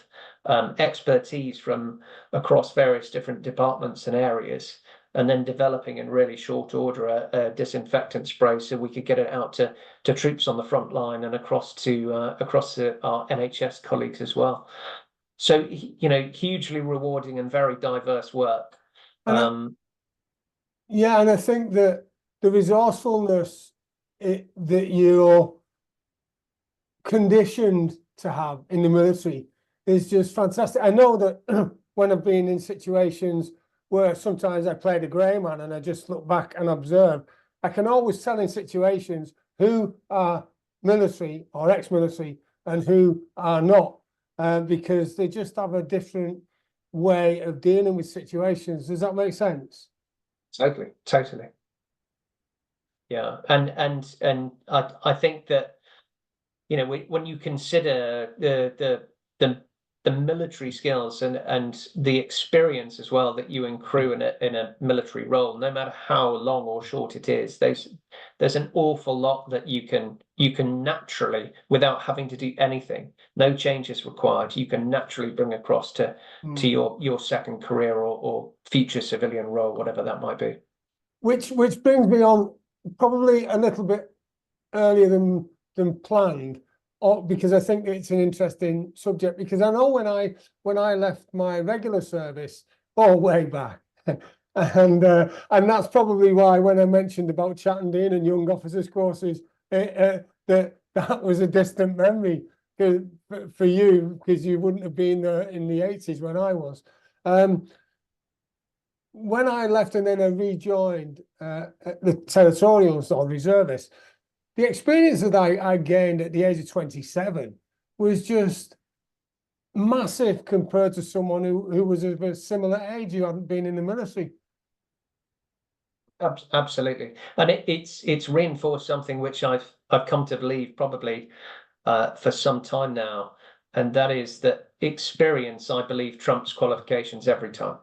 expertise from across various different departments and areas, and then developing in really short order a disinfectant spray so we could get it out to troops on the front line and across to our NHS colleagues as well. So, hugely rewarding and very diverse work. And I think that the resourcefulness that you're conditioned to have in the military is just fantastic. I know that when I've been in situations where sometimes I play the grey man and I just look back and observe, I can always tell in situations who are military or ex-military and who are not, because they just have a different way of dealing with situations. Does that make sense? Totally. Yeah, and I think that when you consider the military skills and the experience as well that you accrue in a military role, no matter how long or short it is, there's an awful lot that you can naturally, without having to do anything, no changes required, you can naturally bring across to your second career or future civilian role, whatever that might be. Which brings me on probably a little bit earlier than planned, because I think it's an interesting subject, because I know when I left my regular service way back, and that's probably why when I mentioned about Chattendene and young officers courses, that was a distant memory for you, because you wouldn't have been there in the 80s when I was. When I left and then I rejoined the territorials or reservists, the experience that I gained at the age of 27 was just massive compared to someone who was of a similar age who hadn't been in the military. Absolutely, and it's reinforced something which I've come to believe probably for some time now, and that is that experience, I believe, trumps qualifications every time.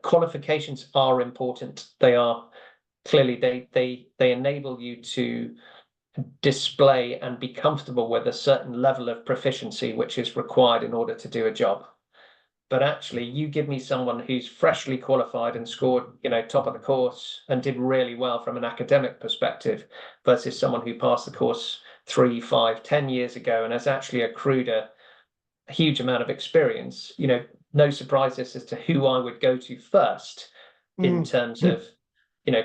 Qualifications are important. They are clearly they enable you to display and be comfortable with a certain level of proficiency which is required in order to do a job. But actually, you give me someone who's freshly qualified and scored, top of the course and did really well from an academic perspective, versus someone who passed the course 3, 5, 10 years ago and has actually accrued a huge amount of experience. No surprises as to who I would go to first in terms of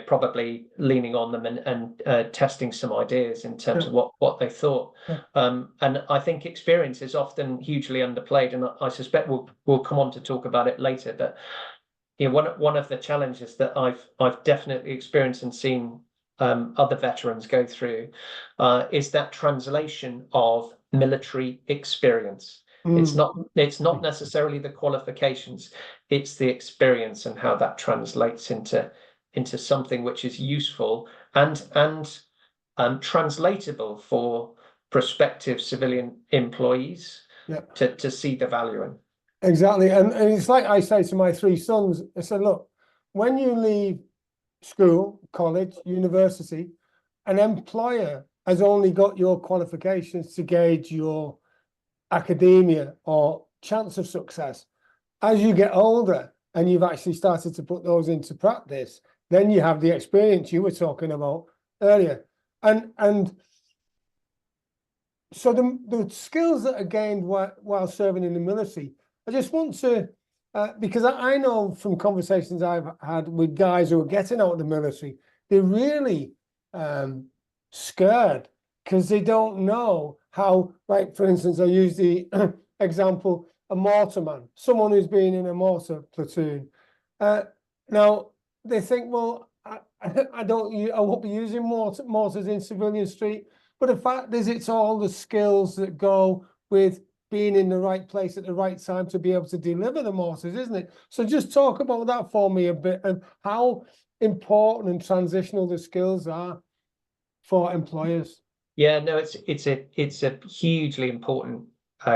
probably leaning on them and testing some ideas in terms Yeah. of what they thought. Yeah. And I think experience is often hugely underplayed, and I suspect we'll come on to talk about it later. But one of the challenges that I've definitely experienced and seen other veterans go through is that translation of military experience. It's not necessarily the qualifications, it's the experience and how that translates into something which is useful and translatable for prospective civilian employees Yeah. to see the value in. Exactly. And it's like I say to my three sons, I said, look, when you leave school, college, university, an employer has only got your qualifications to gauge your academia or chance of success. As you get older and you've actually started to put those into practice, then you have the experience you were talking about earlier. And so the skills that are gained while serving in the military, I just want to, because I know from conversations I've had with guys who are getting out of the military, they're really scared because they don't know how, like, for instance, I use the example, a mortarman, someone who's been in a mortar platoon. Now, they think, well, I won't be using mortars in civilian street. But the fact is, it's all the skills that go with being in the right place at the right time to be able to deliver the mortars, isn't it? So just talk about that for me a bit, and how important and transitional the skills are for employers. Yeah, no, it's a hugely important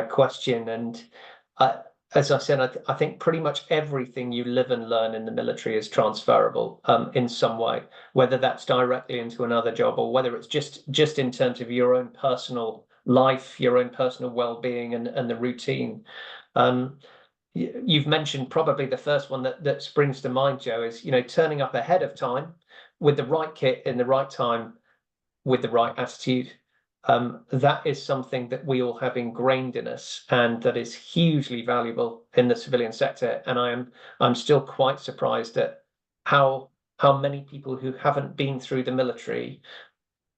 question, and as I said, I think pretty much everything you live and learn in the military is transferable in some way, whether that's directly into another job or whether it's just in terms of your own personal life, your own personal well-being, and the routine. You've mentioned probably the first one that springs to mind, Joe, is turning up ahead of time with the right kit in the right time with the right attitude. That is something that we all have ingrained in us, and that is hugely valuable in the civilian sector. And I'm still quite surprised at how many people who haven't been through the military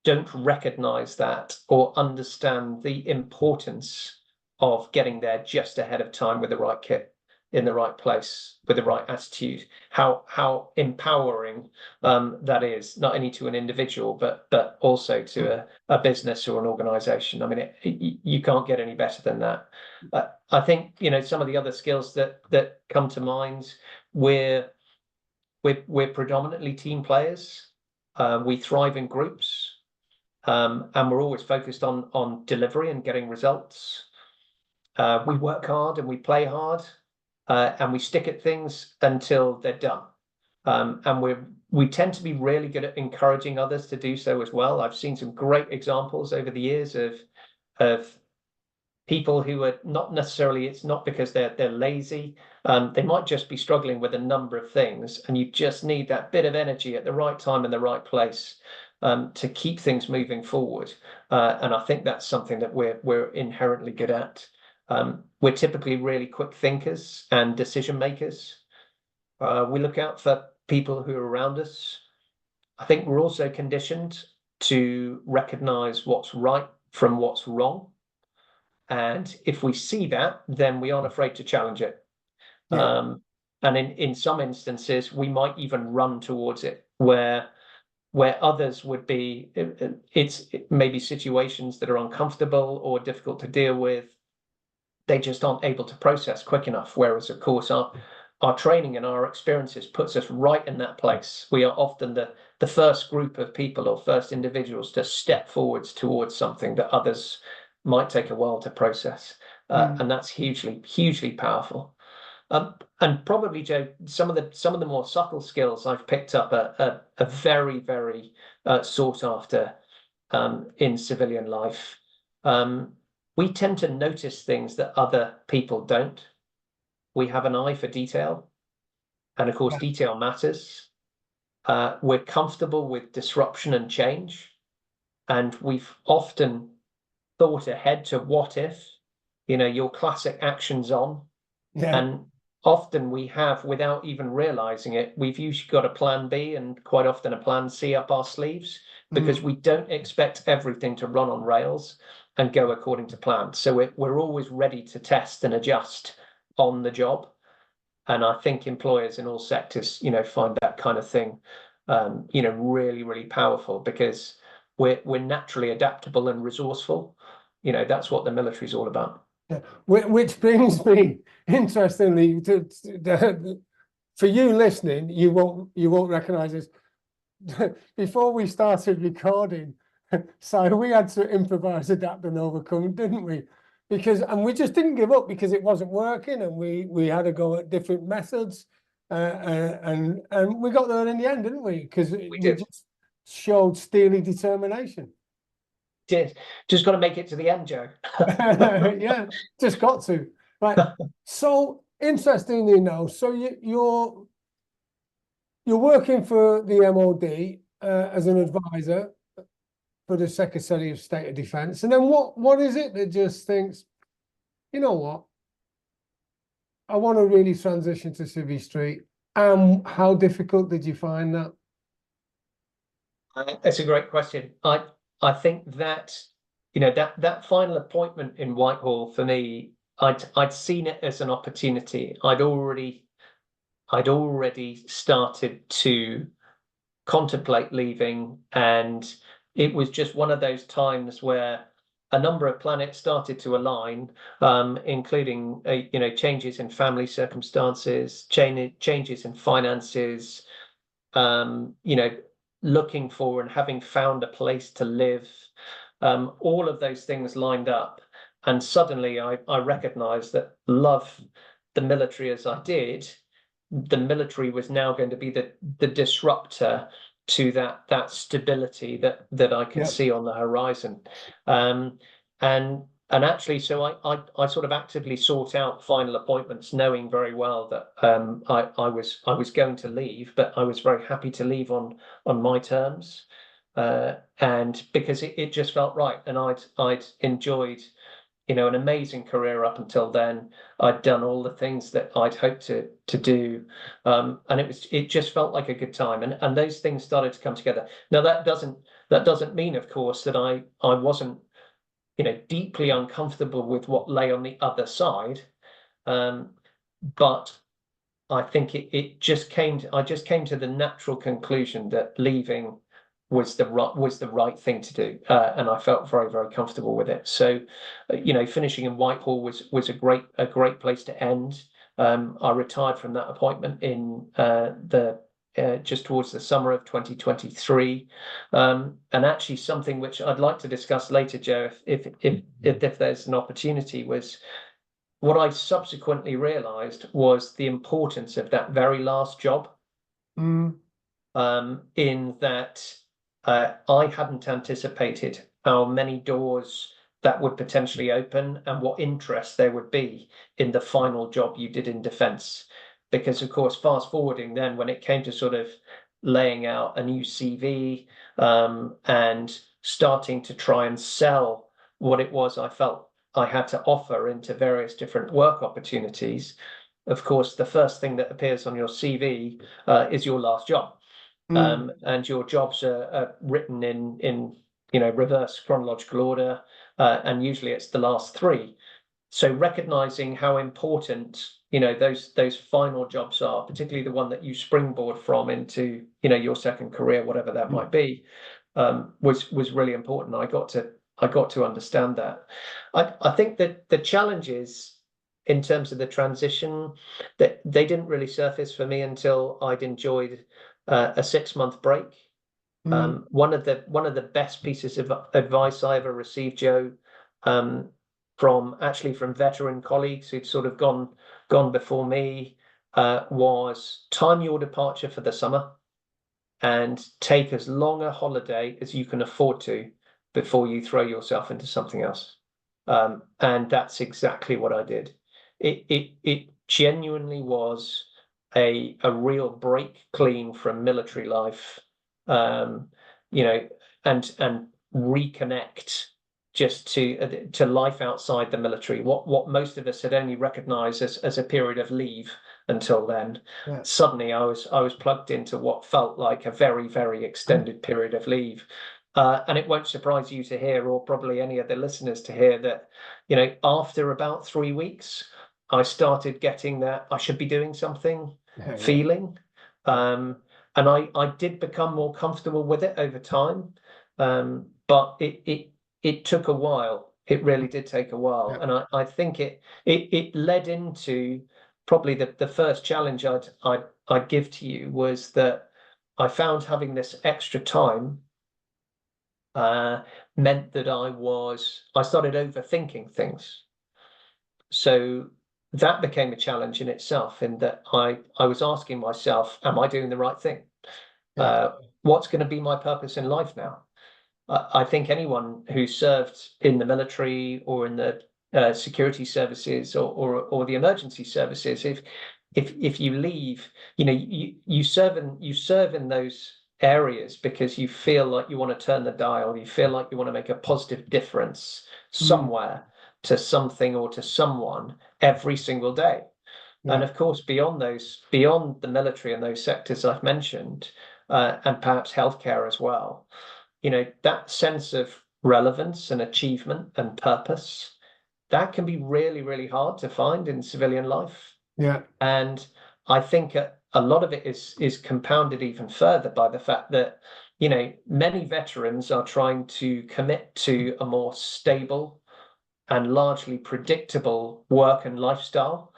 don't recognize that or understand the importance of getting there just ahead of time with the right kit in the right place with the right attitude. How empowering that is, not only to an individual but also to a business or an organization. I mean, you can't get any better than that. I think some of the other skills that come to mind, we're predominantly team players. We thrive in groups, and we're always focused on delivery and getting results. We work hard and we play hard, and we stick at things until they're done. And we tend to be really good at encouraging others to do so as well. I've seen some great examples over the years of people who are not necessarily, it's not because they're lazy. They might just be struggling with a number of things, and you just need that bit of energy at the right time in the right place to keep things moving forward. And I think that's something that we're inherently good at. We're typically really quick thinkers and decision makers. We look out for people who are around us. I think we're also conditioned to recognize what's right from what's wrong. And if we see that, then we aren't afraid to challenge it. Yeah. And in some instances, we might even run towards it, where others would be, it may be situations that are uncomfortable or difficult to deal with. They just aren't able to process quick enough. Whereas, of course, our training and our experiences puts us right in that place. We are often the first group of people or first individuals to step forwards towards something that others might take a while to process. And that's hugely powerful. And probably, Joe, some of the more subtle skills I've picked up are very, very sought after in civilian life. We tend to notice things that other people don't. We have an eye for detail, and of course, detail matters. We're comfortable with disruption and change, and we've often thought ahead to what if, your classic actions on. Yeah. And often we have, without even realizing it, we've usually got a plan B and quite often a plan C up our sleeves, because we don't expect everything to run on rails and go according to plan. So we're always ready to test and adjust on the job. And I think employers in all sectors, find that kind of thing, really, really powerful, because we're naturally adaptable and resourceful. That's what the military is all about. Yeah. Which brings me, interestingly, for you listening, you won't recognise this. Before we started recording, so we had to improvise, adapt, and overcome, didn't we? And we just didn't give up because it wasn't working, and we had to go at different methods, and we got there in the end, didn't we? Because we just showed steely determination. Just got to make it to the end, Joe. Yeah, just got to. Right. So interestingly now, so you're working for the MOD as an advisor for the Secretary of State of Defence, and then what is it that just thinks, you know what, I want to really transition to Civvy Street? How difficult did you find that? That's a great question. I think that that final appointment in Whitehall, for me, I'd seen it as an opportunity. I'd already started to contemplate leaving, and it was just one of those times where a number of planets started to align, including changes in family circumstances, changes in finances, looking for and having found a place to live. All of those things lined up, and suddenly I recognized that, love the military as I did, the military was now going to be the disruptor to that stability that I could see on the horizon. And actually, so I sort of actively sought out final appointments, knowing very well that I was going to leave, but I was very happy to leave on my terms, and because it just felt right, and I'd enjoyed an amazing career up until then. I'd done all the things that I'd hoped to do, and it just felt like a good time, and those things started to come together. Now that doesn't mean, of course, that I wasn't deeply uncomfortable with what lay on the other side, but I think I just came to the natural conclusion that leaving was the right thing to do, and I felt very, very comfortable with it. So, finishing in Whitehall was a great place to end. I retired from that appointment in just towards the summer of 2023, and actually something which I'd like to discuss later, Joe, if there's an opportunity, was what I subsequently realised was the importance of that very last job. In that I hadn't anticipated how many doors that would potentially open and what interest there would be in the final job you did in defence. Because, of course, fast forwarding then, when it came to sort of laying out a new CV, and starting to try and sell what it was I felt I had to offer into various different work opportunities, of course, the first thing that appears on your CV is your last job. And your jobs are written in reverse chronological order, and usually it's the last three. So recognizing how important those final jobs are, particularly the one that you springboard from into your second career, whatever that might be, was really important. I got to understand that. I think that the challenges in terms of the transition, that they didn't really surface for me until I'd enjoyed a 6-month break. One of the best pieces of advice I ever received, Joe, from veteran colleagues who'd sort of gone before me, was time your departure for the summer and take as long a holiday as you can afford to before you throw yourself into something else. And that's exactly what I did. It genuinely was a real break clean from military life, and reconnect just to life outside the military. What most of us had only recognized as a period of leave, until then. Yeah. Suddenly I was plugged into what felt like a very, very extended period of leave. And it won't surprise you to hear, or probably any of the listeners to hear, that, after about 3 weeks, I started getting that I should be doing something feeling. And I did become more comfortable with it over time. But it took a while. It really did take a while. Yeah. And I think it led into probably the first challenge I'd give to you, was that I found having this extra time meant that I started overthinking things. So that became a challenge in itself, in that I was asking myself, am I doing the right thing? What's going to be my purpose in life now? I think anyone who served in the military or in the security services or the emergency services, if you leave, you serve in those areas because you feel like you want to turn the dial, you feel like you want to make a positive difference somewhere to something or to someone every single day. And of course, beyond the military and those sectors I've mentioned, and perhaps healthcare as well, that sense of relevance and achievement and purpose, that can be really, really hard to find in civilian life. Yeah. And I think a lot of it is compounded even further by the fact that, many veterans are trying to commit to a more stable and largely predictable work and lifestyle,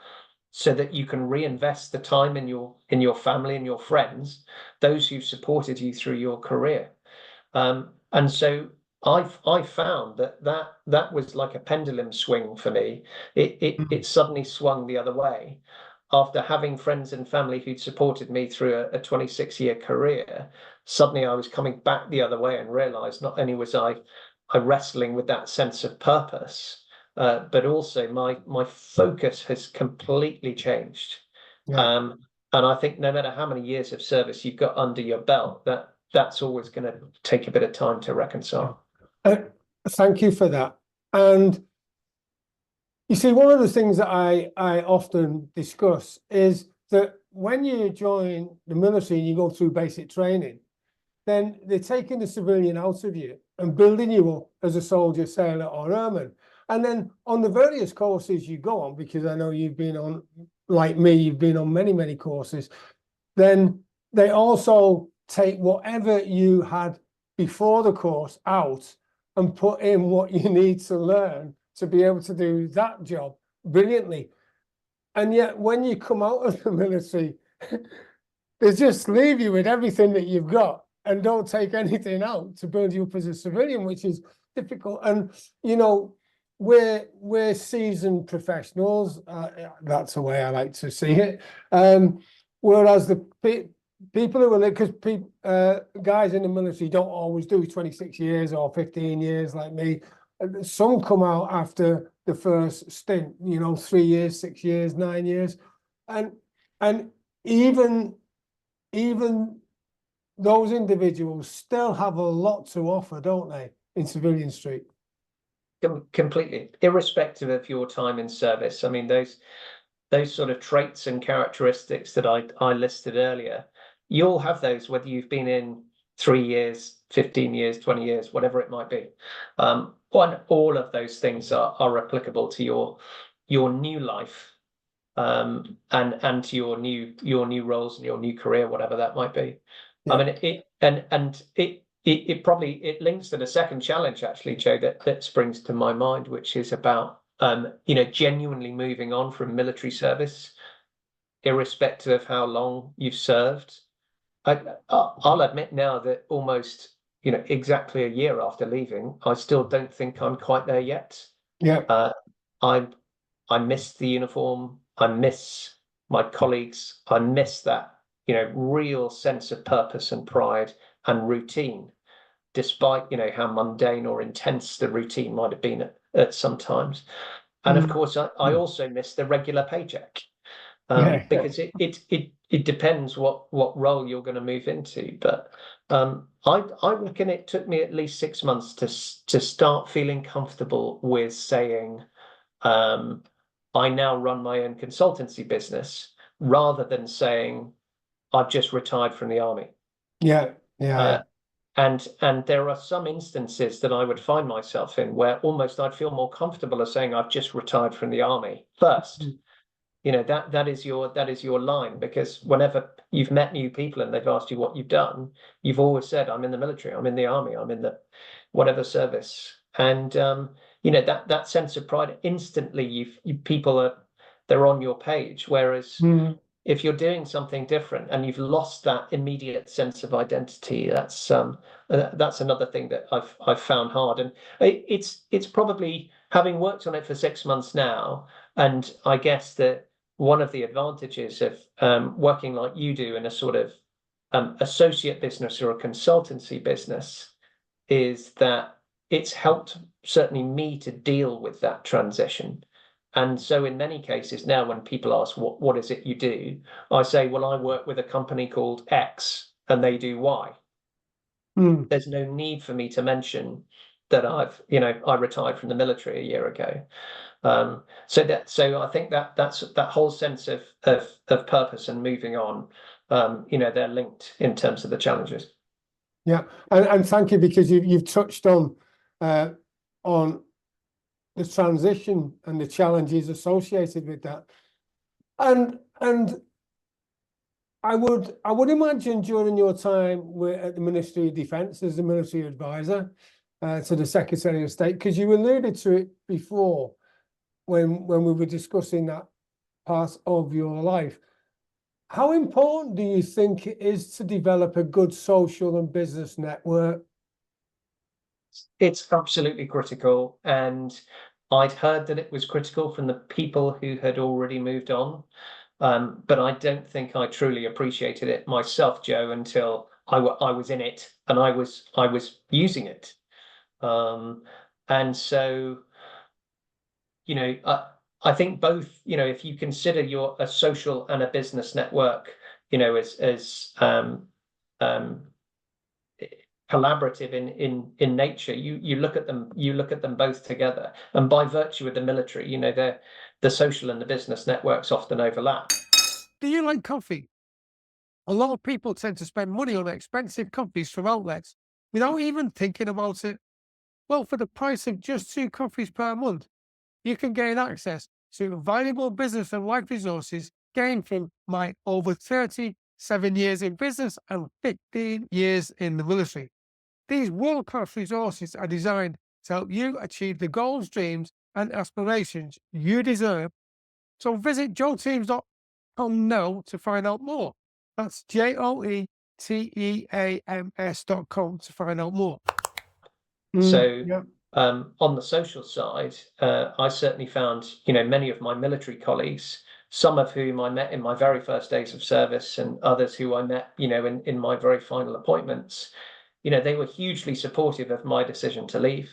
so that you can reinvest the time in your family and your friends, those who've supported you through your career. And so I found that was like a pendulum swing for me. It suddenly swung the other way. After having friends and family who'd supported me through a 26-year career, suddenly I was coming back the other way and realized not only was I wrestling with that sense of purpose, but also my focus has completely changed. And I think no matter how many years of service you've got under your belt, that's always going to take a bit of time to reconcile. Thank you for that. And you see, one of the things that I often discuss is that when you join the military and you go through basic training, then they're taking the civilian out of you and building you up as a soldier, sailor, or airman. And then on the various courses you go on, because I know you've been on, like me, you've been on many, many courses, then they also take whatever you had before the course out and put in what you need to learn to be able to do that job brilliantly. And yet when you come out of the military, they just leave you with everything that you've got and don't take anything out to build you up as a civilian, which is difficult. And, we're seasoned professionals. That's the way I like to see it. Whereas the people who are, because guys in the military don't always do 26 years or 15 years like me. Some come out after the first stint, 3 years, 6 years, 9 years. And even those individuals still have a lot to offer, don't they, in Civilian Street? Completely, irrespective of your time in service. I mean, those sort of traits and characteristics that I listed earlier, you'll have those whether you've been in 3 years, 15 years, 20 years, whatever it might be. All of those things are applicable to your new life, and to your new roles and your new career, whatever that might be. I mean, it probably links to the second challenge, actually, Joe, that springs to my mind, which is about genuinely moving on from military service, irrespective of how long you've served. I'll admit now that almost exactly a year after leaving, I still don't think I'm quite there yet. I miss the uniform. I miss my colleagues. I miss that real sense of purpose and pride and routine, despite how mundane or intense the routine might have been at some times. And of course, I also miss the regular paycheck, because it depends what role you're going to move into. But I reckon it took me at least 6 months to start feeling comfortable with saying, I now run my own consultancy business, rather than saying, I've just retired from the army. Yeah, yeah, And there are some instances that I would find myself in where almost I'd feel more comfortable as saying I've just retired from the army first. That is your line, because whenever you've met new people and they've asked you what you've done, you've always said, I'm in the military, I'm in the army, I'm in the whatever service. And that sense of pride, instantly they're on your page. Whereas if you're doing something different and you've lost that immediate sense of identity, that's another thing that I've found hard. And it's probably, having worked on it for 6 months now, and I guess that one of the advantages of working like you do in a sort of associate business or a consultancy business is that it's helped certainly me to deal with that transition. And so in many cases now, when people ask, what is it you do? I say, well, I work with a company called X and they do Y. There's no need for me to mention that I retired from the military a year ago. So I think that's that whole sense of purpose and moving on, they're linked in terms of the challenges. Yeah, and thank you, because you've touched on the transition and the challenges associated with that, and I would imagine during your time at the Ministry of Defence as the military advisor to the Secretary of State, because you alluded to it before when we were discussing that part of your life. How important do you think it is to develop a good social and business network? It's absolutely critical, and I'd heard that it was critical from the people who had already moved on, but I don't think I truly appreciated it myself, Joe, until I was in it and I was using it, and so I think both, if you consider you're a social and a business network, as collaborative in nature, you look at them both together, and by virtue of the military, the social and the business networks often overlap. Do you like coffee? A lot of people tend to spend money on expensive coffees from outlets without even thinking about it. Well, for the price of just 2 coffees per month, you can gain access to valuable business and life resources gained from my over 37 years in business and 15 years in the military. These world-class resources are designed to help you achieve the goals, dreams, and aspirations you deserve. So visit joeteams.com now to find out more. That's JOETEAMS.com to find out more. So on the social side, I certainly found, many of my military colleagues, some of whom I met in my very first days of service, and others who I met, in my very final appointments, they were hugely supportive of my decision to leave.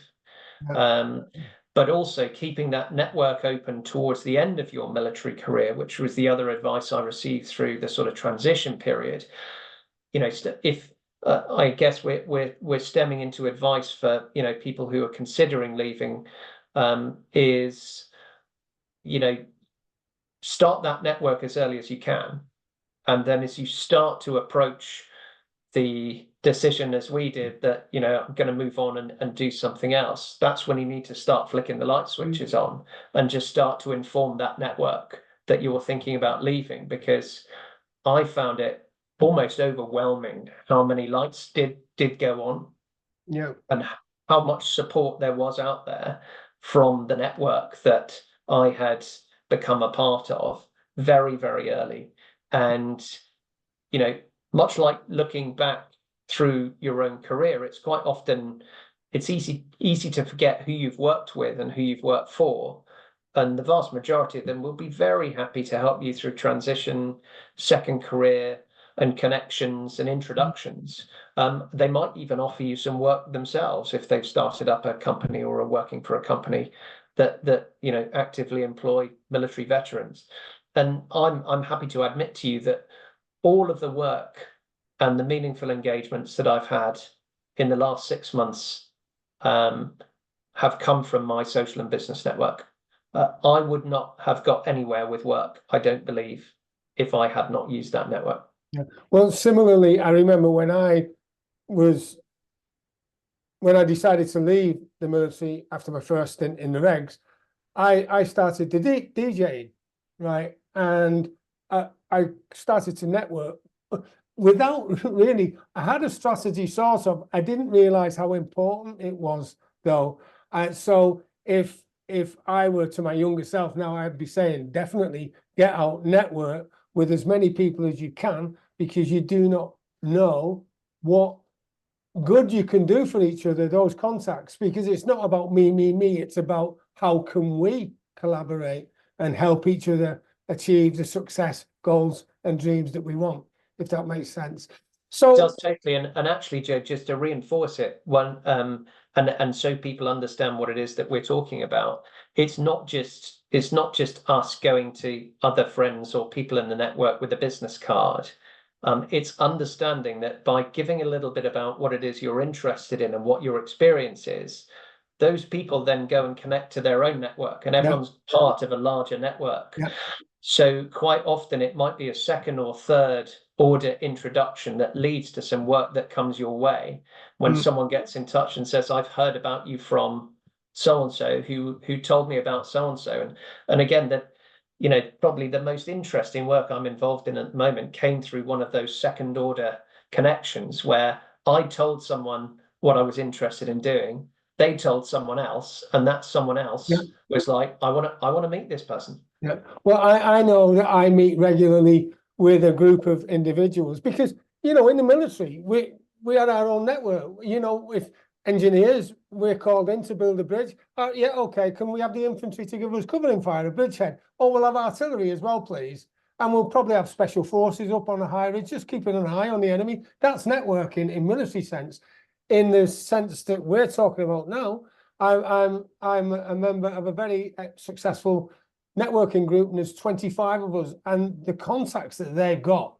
But also keeping that network open towards the end of your military career, which was the other advice I received through the sort of transition period. If I guess we're stemming into advice for people who are considering leaving, is start that network as early as you can, and then as you start to approach the decision, as we did, that I'm going to move on and do something else, that's when you need to start flicking the light switches on and just start to inform that network that you're thinking about leaving, because I found it almost overwhelming how many lights did go on, and how much support there was out there from the network that I had become a part of very, very early. And much like looking back through your own career, it's quite often easy to forget who you've worked with and who you've worked for. And the vast majority of them will be very happy to help you through transition, second career, and connections and introductions. They might even offer you some work themselves if they've started up a company or are working for a company that actively employ military veterans. And I'm happy to admit to you that all of the work and the meaningful engagements that I've had in the last 6 months have come from my social and business network. I would not have got anywhere with work, I don't believe, if I had not used that network. Yeah. Well, similarly, I remember when I decided to leave the military after my first stint in the regs, I started to DJing, right? And I started to network without really, I had a strategy sort of, I didn't realize how important it was though. So if I were to my younger self now, I'd be saying definitely get out, network with as many people as you can, because you do not know what good you can do for each other, those contacts, because it's not about me, it's about how can we collaborate and help each other achieve the success, goals and dreams that we want, if that makes sense. So it does totally, and actually, Joe, just to reinforce it, and so people understand what it is that we're talking about, it's not just us going to other friends or people in the network with a business card. It's understanding that by giving a little bit about what it is you're interested in and what your experience is, those people then go and connect to their own network, and everyone's part of a larger network. So quite often it might be a second or third order introduction that leads to some work that comes your way when someone gets in touch and says, I've heard about you from so-and-so who told me about so-and-so. And again, that, you know, probably the most interesting work I'm involved in at the moment came through one of those second order connections where I told someone what I was interested in doing, they told someone else, and that someone else was like, I want to meet this person. Yeah, well, I know that I meet regularly with a group of individuals because, you know, in the military, we had our own network. You know, if engineers, we're called in to build a bridge. Yeah, okay, can we have the infantry to give us covering fire, a bridgehead? Oh, we'll have artillery as well, please. And we'll probably have special forces up on a high ridge, just keeping an eye on the enemy. That's networking in military sense. In the sense that we're talking about now, I'm a member of a very successful networking group, and there's 25 of us, and the contacts that they've got,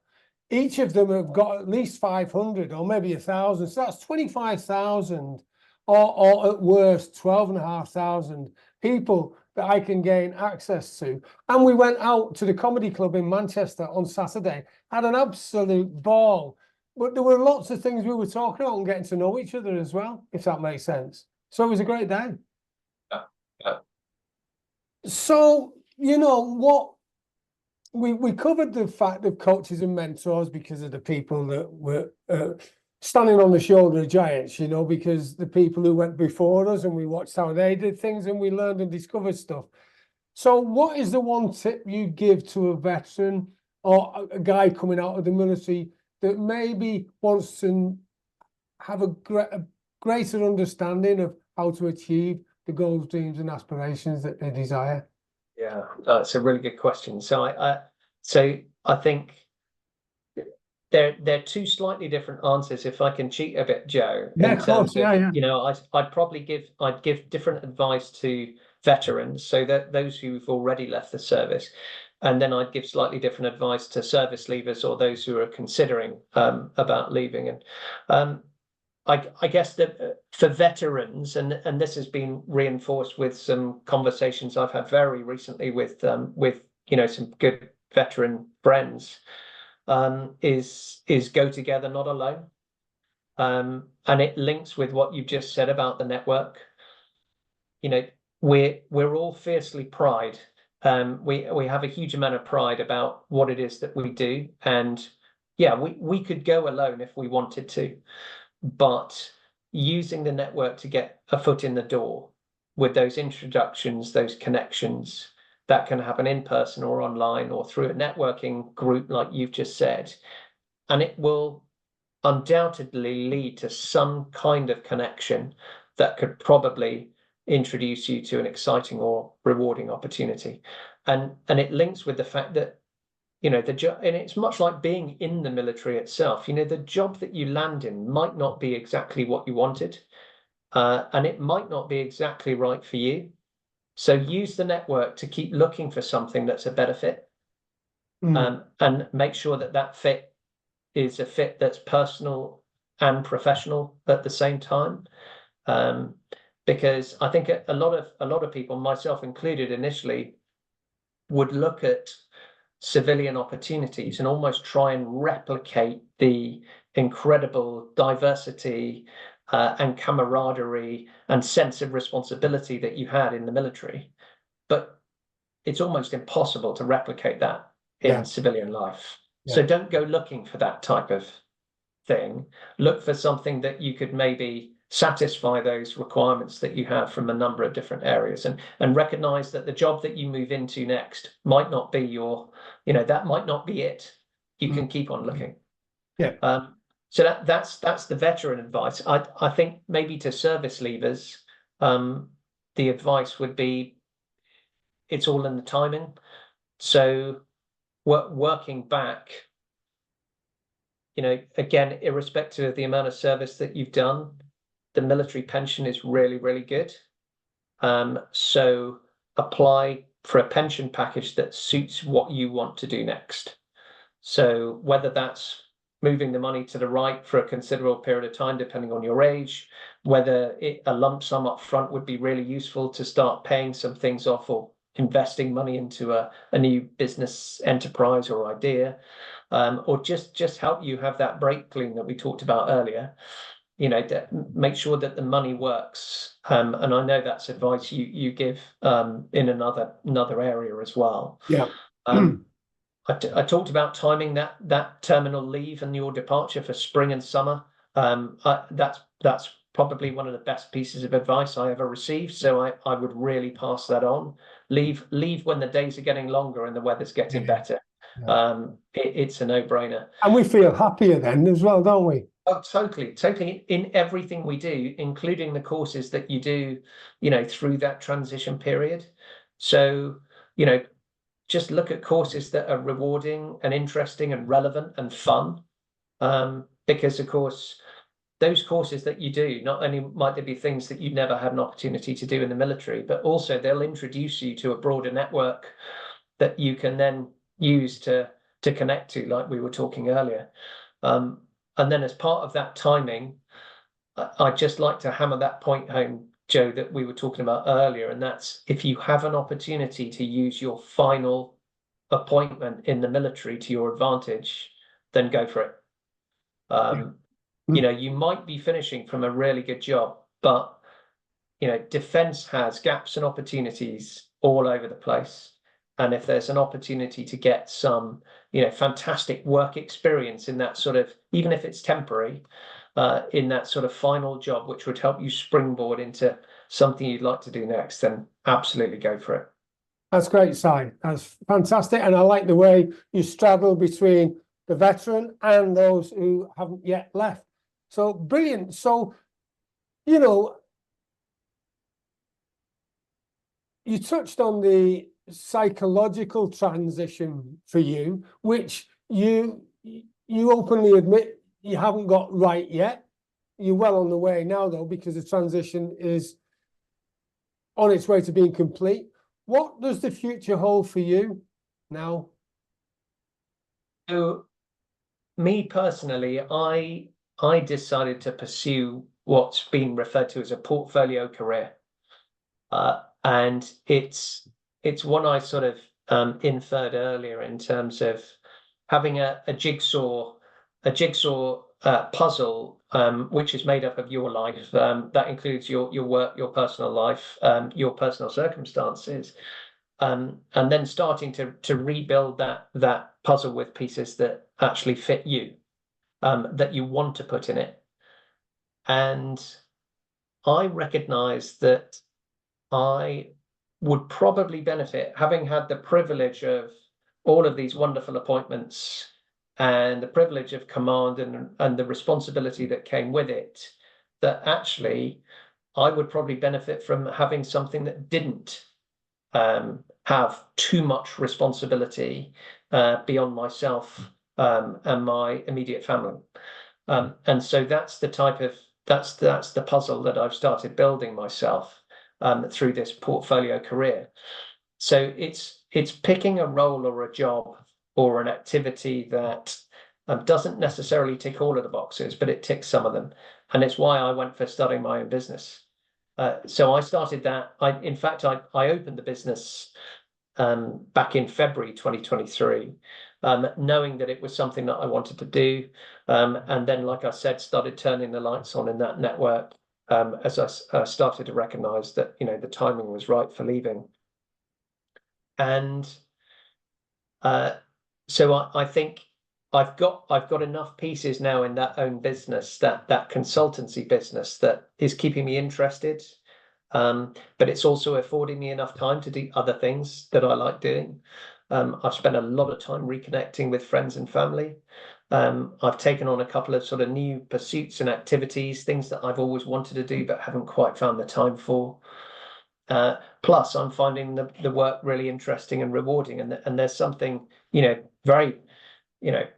each of them have got at least 500 or maybe 1,000. So that's 25,000, or at worst 12,500 people that I can gain access to. And we went out to the comedy club in Manchester on Saturday, had an absolute ball. But there were lots of things we were talking about and getting to know each other as well, if that makes sense. So it was a great day. So, you know, what we covered the fact of coaches and mentors because of the people that were standing on the shoulder of giants, you know, because the people who went before us, and we watched how they did things and we learned and discovered stuff. So what is the one tip you give to a veteran or a guy coming out of the military that maybe wants to have a greater understanding of how to achieve the goals, dreams and aspirations that they desire? Yeah, it's a really good question. So I think they're two slightly different answers. If I can cheat a bit, Joe, Yeah, of course. Yeah. you know, I'd give different advice to veterans, so that those who've already left the service, and then I'd give slightly different advice to service leavers or those who are considering about leaving. And I guess that for veterans, and this has been reinforced with some conversations I've had very recently with you know, some good veteran friends, is go together, not alone. And it links with what you just said about the network. You know, we're all fiercely pride. We have a huge amount of pride about what it is that we do, and yeah, we could go alone if we wanted to. But using the network to get a foot in the door with those introductions, those connections, that can happen in person or online or through a networking group like you've just said, and it will undoubtedly lead to some kind of connection that could probably introduce you to an exciting or rewarding opportunity. And it links with the fact that, you know, the job, and it's much like being in the military itself. You know, the job that you land in might not be exactly what you wanted, and it might not be exactly right for you. So use the network to keep looking for something that's a better fit, and make sure that that fit is a fit that's personal and professional at the same time. Because I think a lot of people, myself included, initially would look at civilian opportunities and almost try and replicate the incredible diversity and camaraderie and sense of responsibility that you had in the military. But it's almost impossible to replicate that in civilian life. So don't go looking for that type of thing. Look for something that you could maybe satisfy those requirements that you have from a number of different areas, and recognize that the job that you move into next might not be your, that might not be it. You can keep on looking. So that's the veteran advice. I think maybe to service leavers, the advice would be, it's all in the timing. So working back, again, irrespective of the amount of service that you've done, the military pension is really, really good. So apply for a pension package that suits what you want to do next. So whether that's moving the money to the right for a considerable period of time, depending on your age, whether a lump sum up front would be really useful to start paying some things off or investing money into a new business enterprise or idea, or just help you have that brake clean that we talked about earlier. Make sure that the money works. And I know that's advice you give in another area as well. I talked about timing that terminal leave and your departure for spring and summer. That's probably one of the best pieces of advice I ever received. So I would really pass that on. Leave when the days are getting longer and the weather's getting better. It's a no-brainer. And we feel happier then as well, don't we? Oh, totally. In everything we do, including the courses that you do, through that transition period. So, just look at courses that are rewarding and interesting and relevant and fun. Because of course, those courses that you do, not only might there be things that you never had an opportunity to do in the military, but also they'll introduce you to a broader network that you can then use to connect to, like we were talking earlier. And then as part of that timing, I'd just like to hammer that point home, Joe, that we were talking about earlier, and that's if you have an opportunity to use your final appointment in the military to your advantage, then go for it. You might be finishing from a really good job, but defense has gaps and opportunities all over the place. And if there's an opportunity to get some, fantastic work experience in that sort of, even if it's temporary, in that sort of final job, which would help you springboard into something you'd like to do next, then absolutely go for it. That's great, Si. That's fantastic. And I like the way you straddle between the veteran and those who haven't yet left. So brilliant. So, you touched on the psychological transition for you, which you openly admit you haven't got right yet. You're well on the way now, though, because the transition is on its way to being complete. What does the future hold for you now? So, me personally, I decided to pursue what's been referred to as a portfolio career, and it's one I sort of inferred earlier in terms of having a jigsaw puzzle, which is made up of your life. That includes your work, your personal life, your personal circumstances, and then starting to rebuild that puzzle with pieces that actually fit you, that you want to put in it. And I recognize that I would probably benefit, having had the privilege of all of these wonderful appointments and the privilege of command and the responsibility that came with it, that actually I would probably benefit from having something that didn't have too much responsibility beyond myself and my immediate family. And so that's the puzzle that I've started building myself through this portfolio career. So it's picking a role or a job or an activity that doesn't necessarily tick all of the boxes, but it ticks some of them. And it's why I went for starting my own business. So I started that. In fact, I opened the business back in February 2023, knowing that it was something that I wanted to do. And then, like I said, started turning the lights on in that network as I started to recognize that, the timing was right for leaving. And so I think I've got enough pieces now in that own business, that consultancy business, that is keeping me interested. But it's also affording me enough time to do other things that I like doing. I've spent a lot of time reconnecting with friends and family. I've taken on a couple of sort of new pursuits and activities, things that I've always wanted to do but haven't quite found the time for. Plus, I'm finding the work really interesting and rewarding, and there's something, very,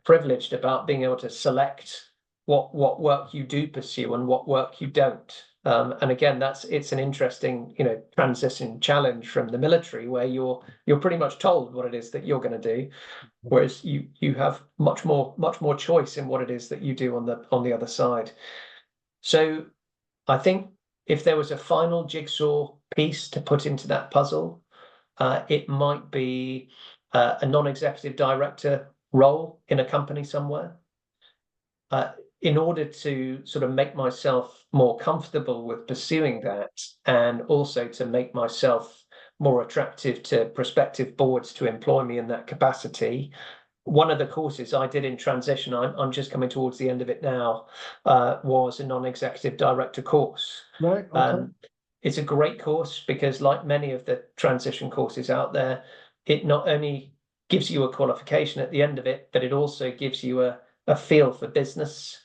privileged about being able to select what work you do pursue and what work you don't. And again, it's an interesting, transition challenge from the military, where you're pretty much told what it is that you're going to do, whereas you have much more choice in what it is that you do on the other side. So I think if there was a final jigsaw piece to put into that puzzle, it might be a non-executive director role in a company somewhere. In order to sort of make myself more comfortable with pursuing that, and also to make myself more attractive to prospective boards to employ me in that capacity, one of the courses I did in transition, I'm just coming towards the end of it now, was a non-executive director course. Right. Okay. It's a great course because, like many of the transition courses out there, it not only gives you a qualification at the end of it, but it also gives you a feel for business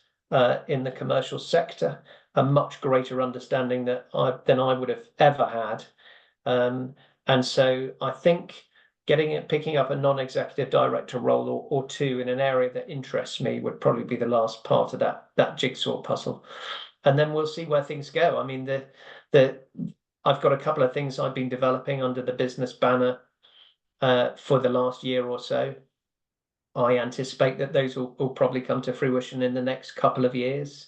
in the commercial sector, a much greater understanding than I would have ever had. And so I think picking up a non-executive director role or two in an area that interests me would probably be the last part of that jigsaw puzzle. And then we'll see where things go. I mean, I've got a couple of things I've been developing under the business banner for the last year or so. I anticipate that those will probably come to fruition in the next couple of years.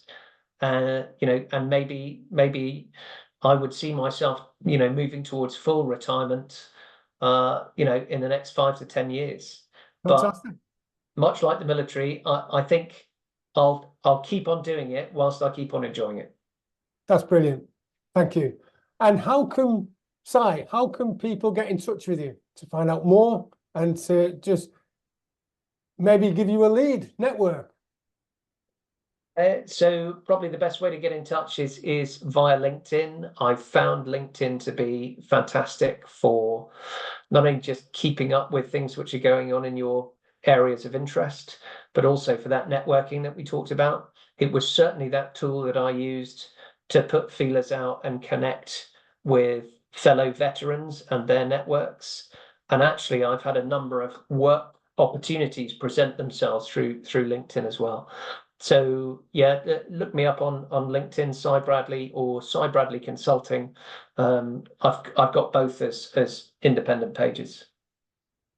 And maybe I would see myself, moving towards full retirement, in the next 5 to 10 years. Fantastic. But much like the military, I think I'll keep on doing it whilst I keep on enjoying it. That's brilliant. Thank you. And how can people get in touch with you to find out more and to just maybe give you a lead network? So probably the best way to get in touch is via LinkedIn. I've found LinkedIn to be fantastic for not only just keeping up with things which are going on in your areas of interest, but also for that networking that we talked about. It was certainly that tool that I used to put feelers out and connect with fellow veterans and their networks. And actually, I've had a number of work opportunities present themselves through LinkedIn as well. So yeah, look me up on LinkedIn, Cy Bradley or Cy Bradley Consulting. I've got both as independent pages.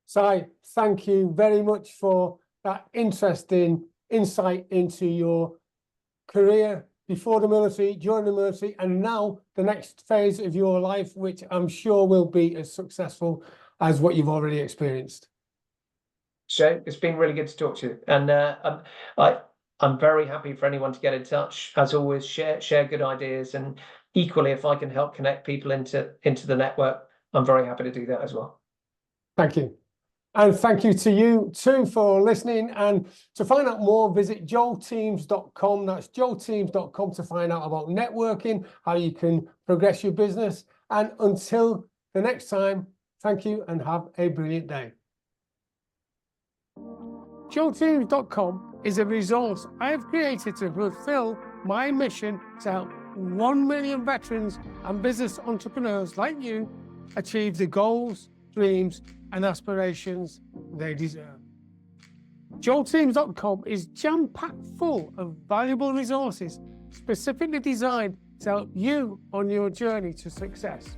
Cy, thank you very much for that interesting insight into your career before the military, during the military, and now the next phase of your life, which I'm sure will be as successful as what you've already experienced. So it's been really good to talk to you, and I'm very happy for anyone to get in touch. As always, share good ideas, and equally, if I can help connect people into the network, I'm very happy to do that as well. Thank you. And thank you to you too for listening. And to find out more, visit joelteams.com. That's joelteams.com to find out about networking, how you can progress your business. And until the next time, thank you and have a brilliant day. joelteams.com is a resource I have created to fulfill my mission to help 1 million veterans and business entrepreneurs like you achieve the goals, dreams, and aspirations they deserve. joelteams.com is jam-packed full of valuable resources specifically designed to help you on your journey to success.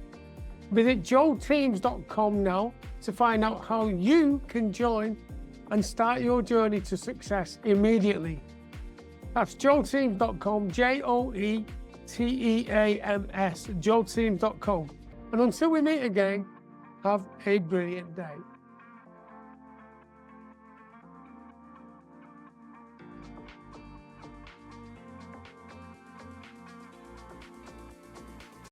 Visit joelteams.com now to find out how you can join and start your journey to success immediately. That's joelteams.com, joelteams, joelteams.com. And until we meet again, Have a brilliant day.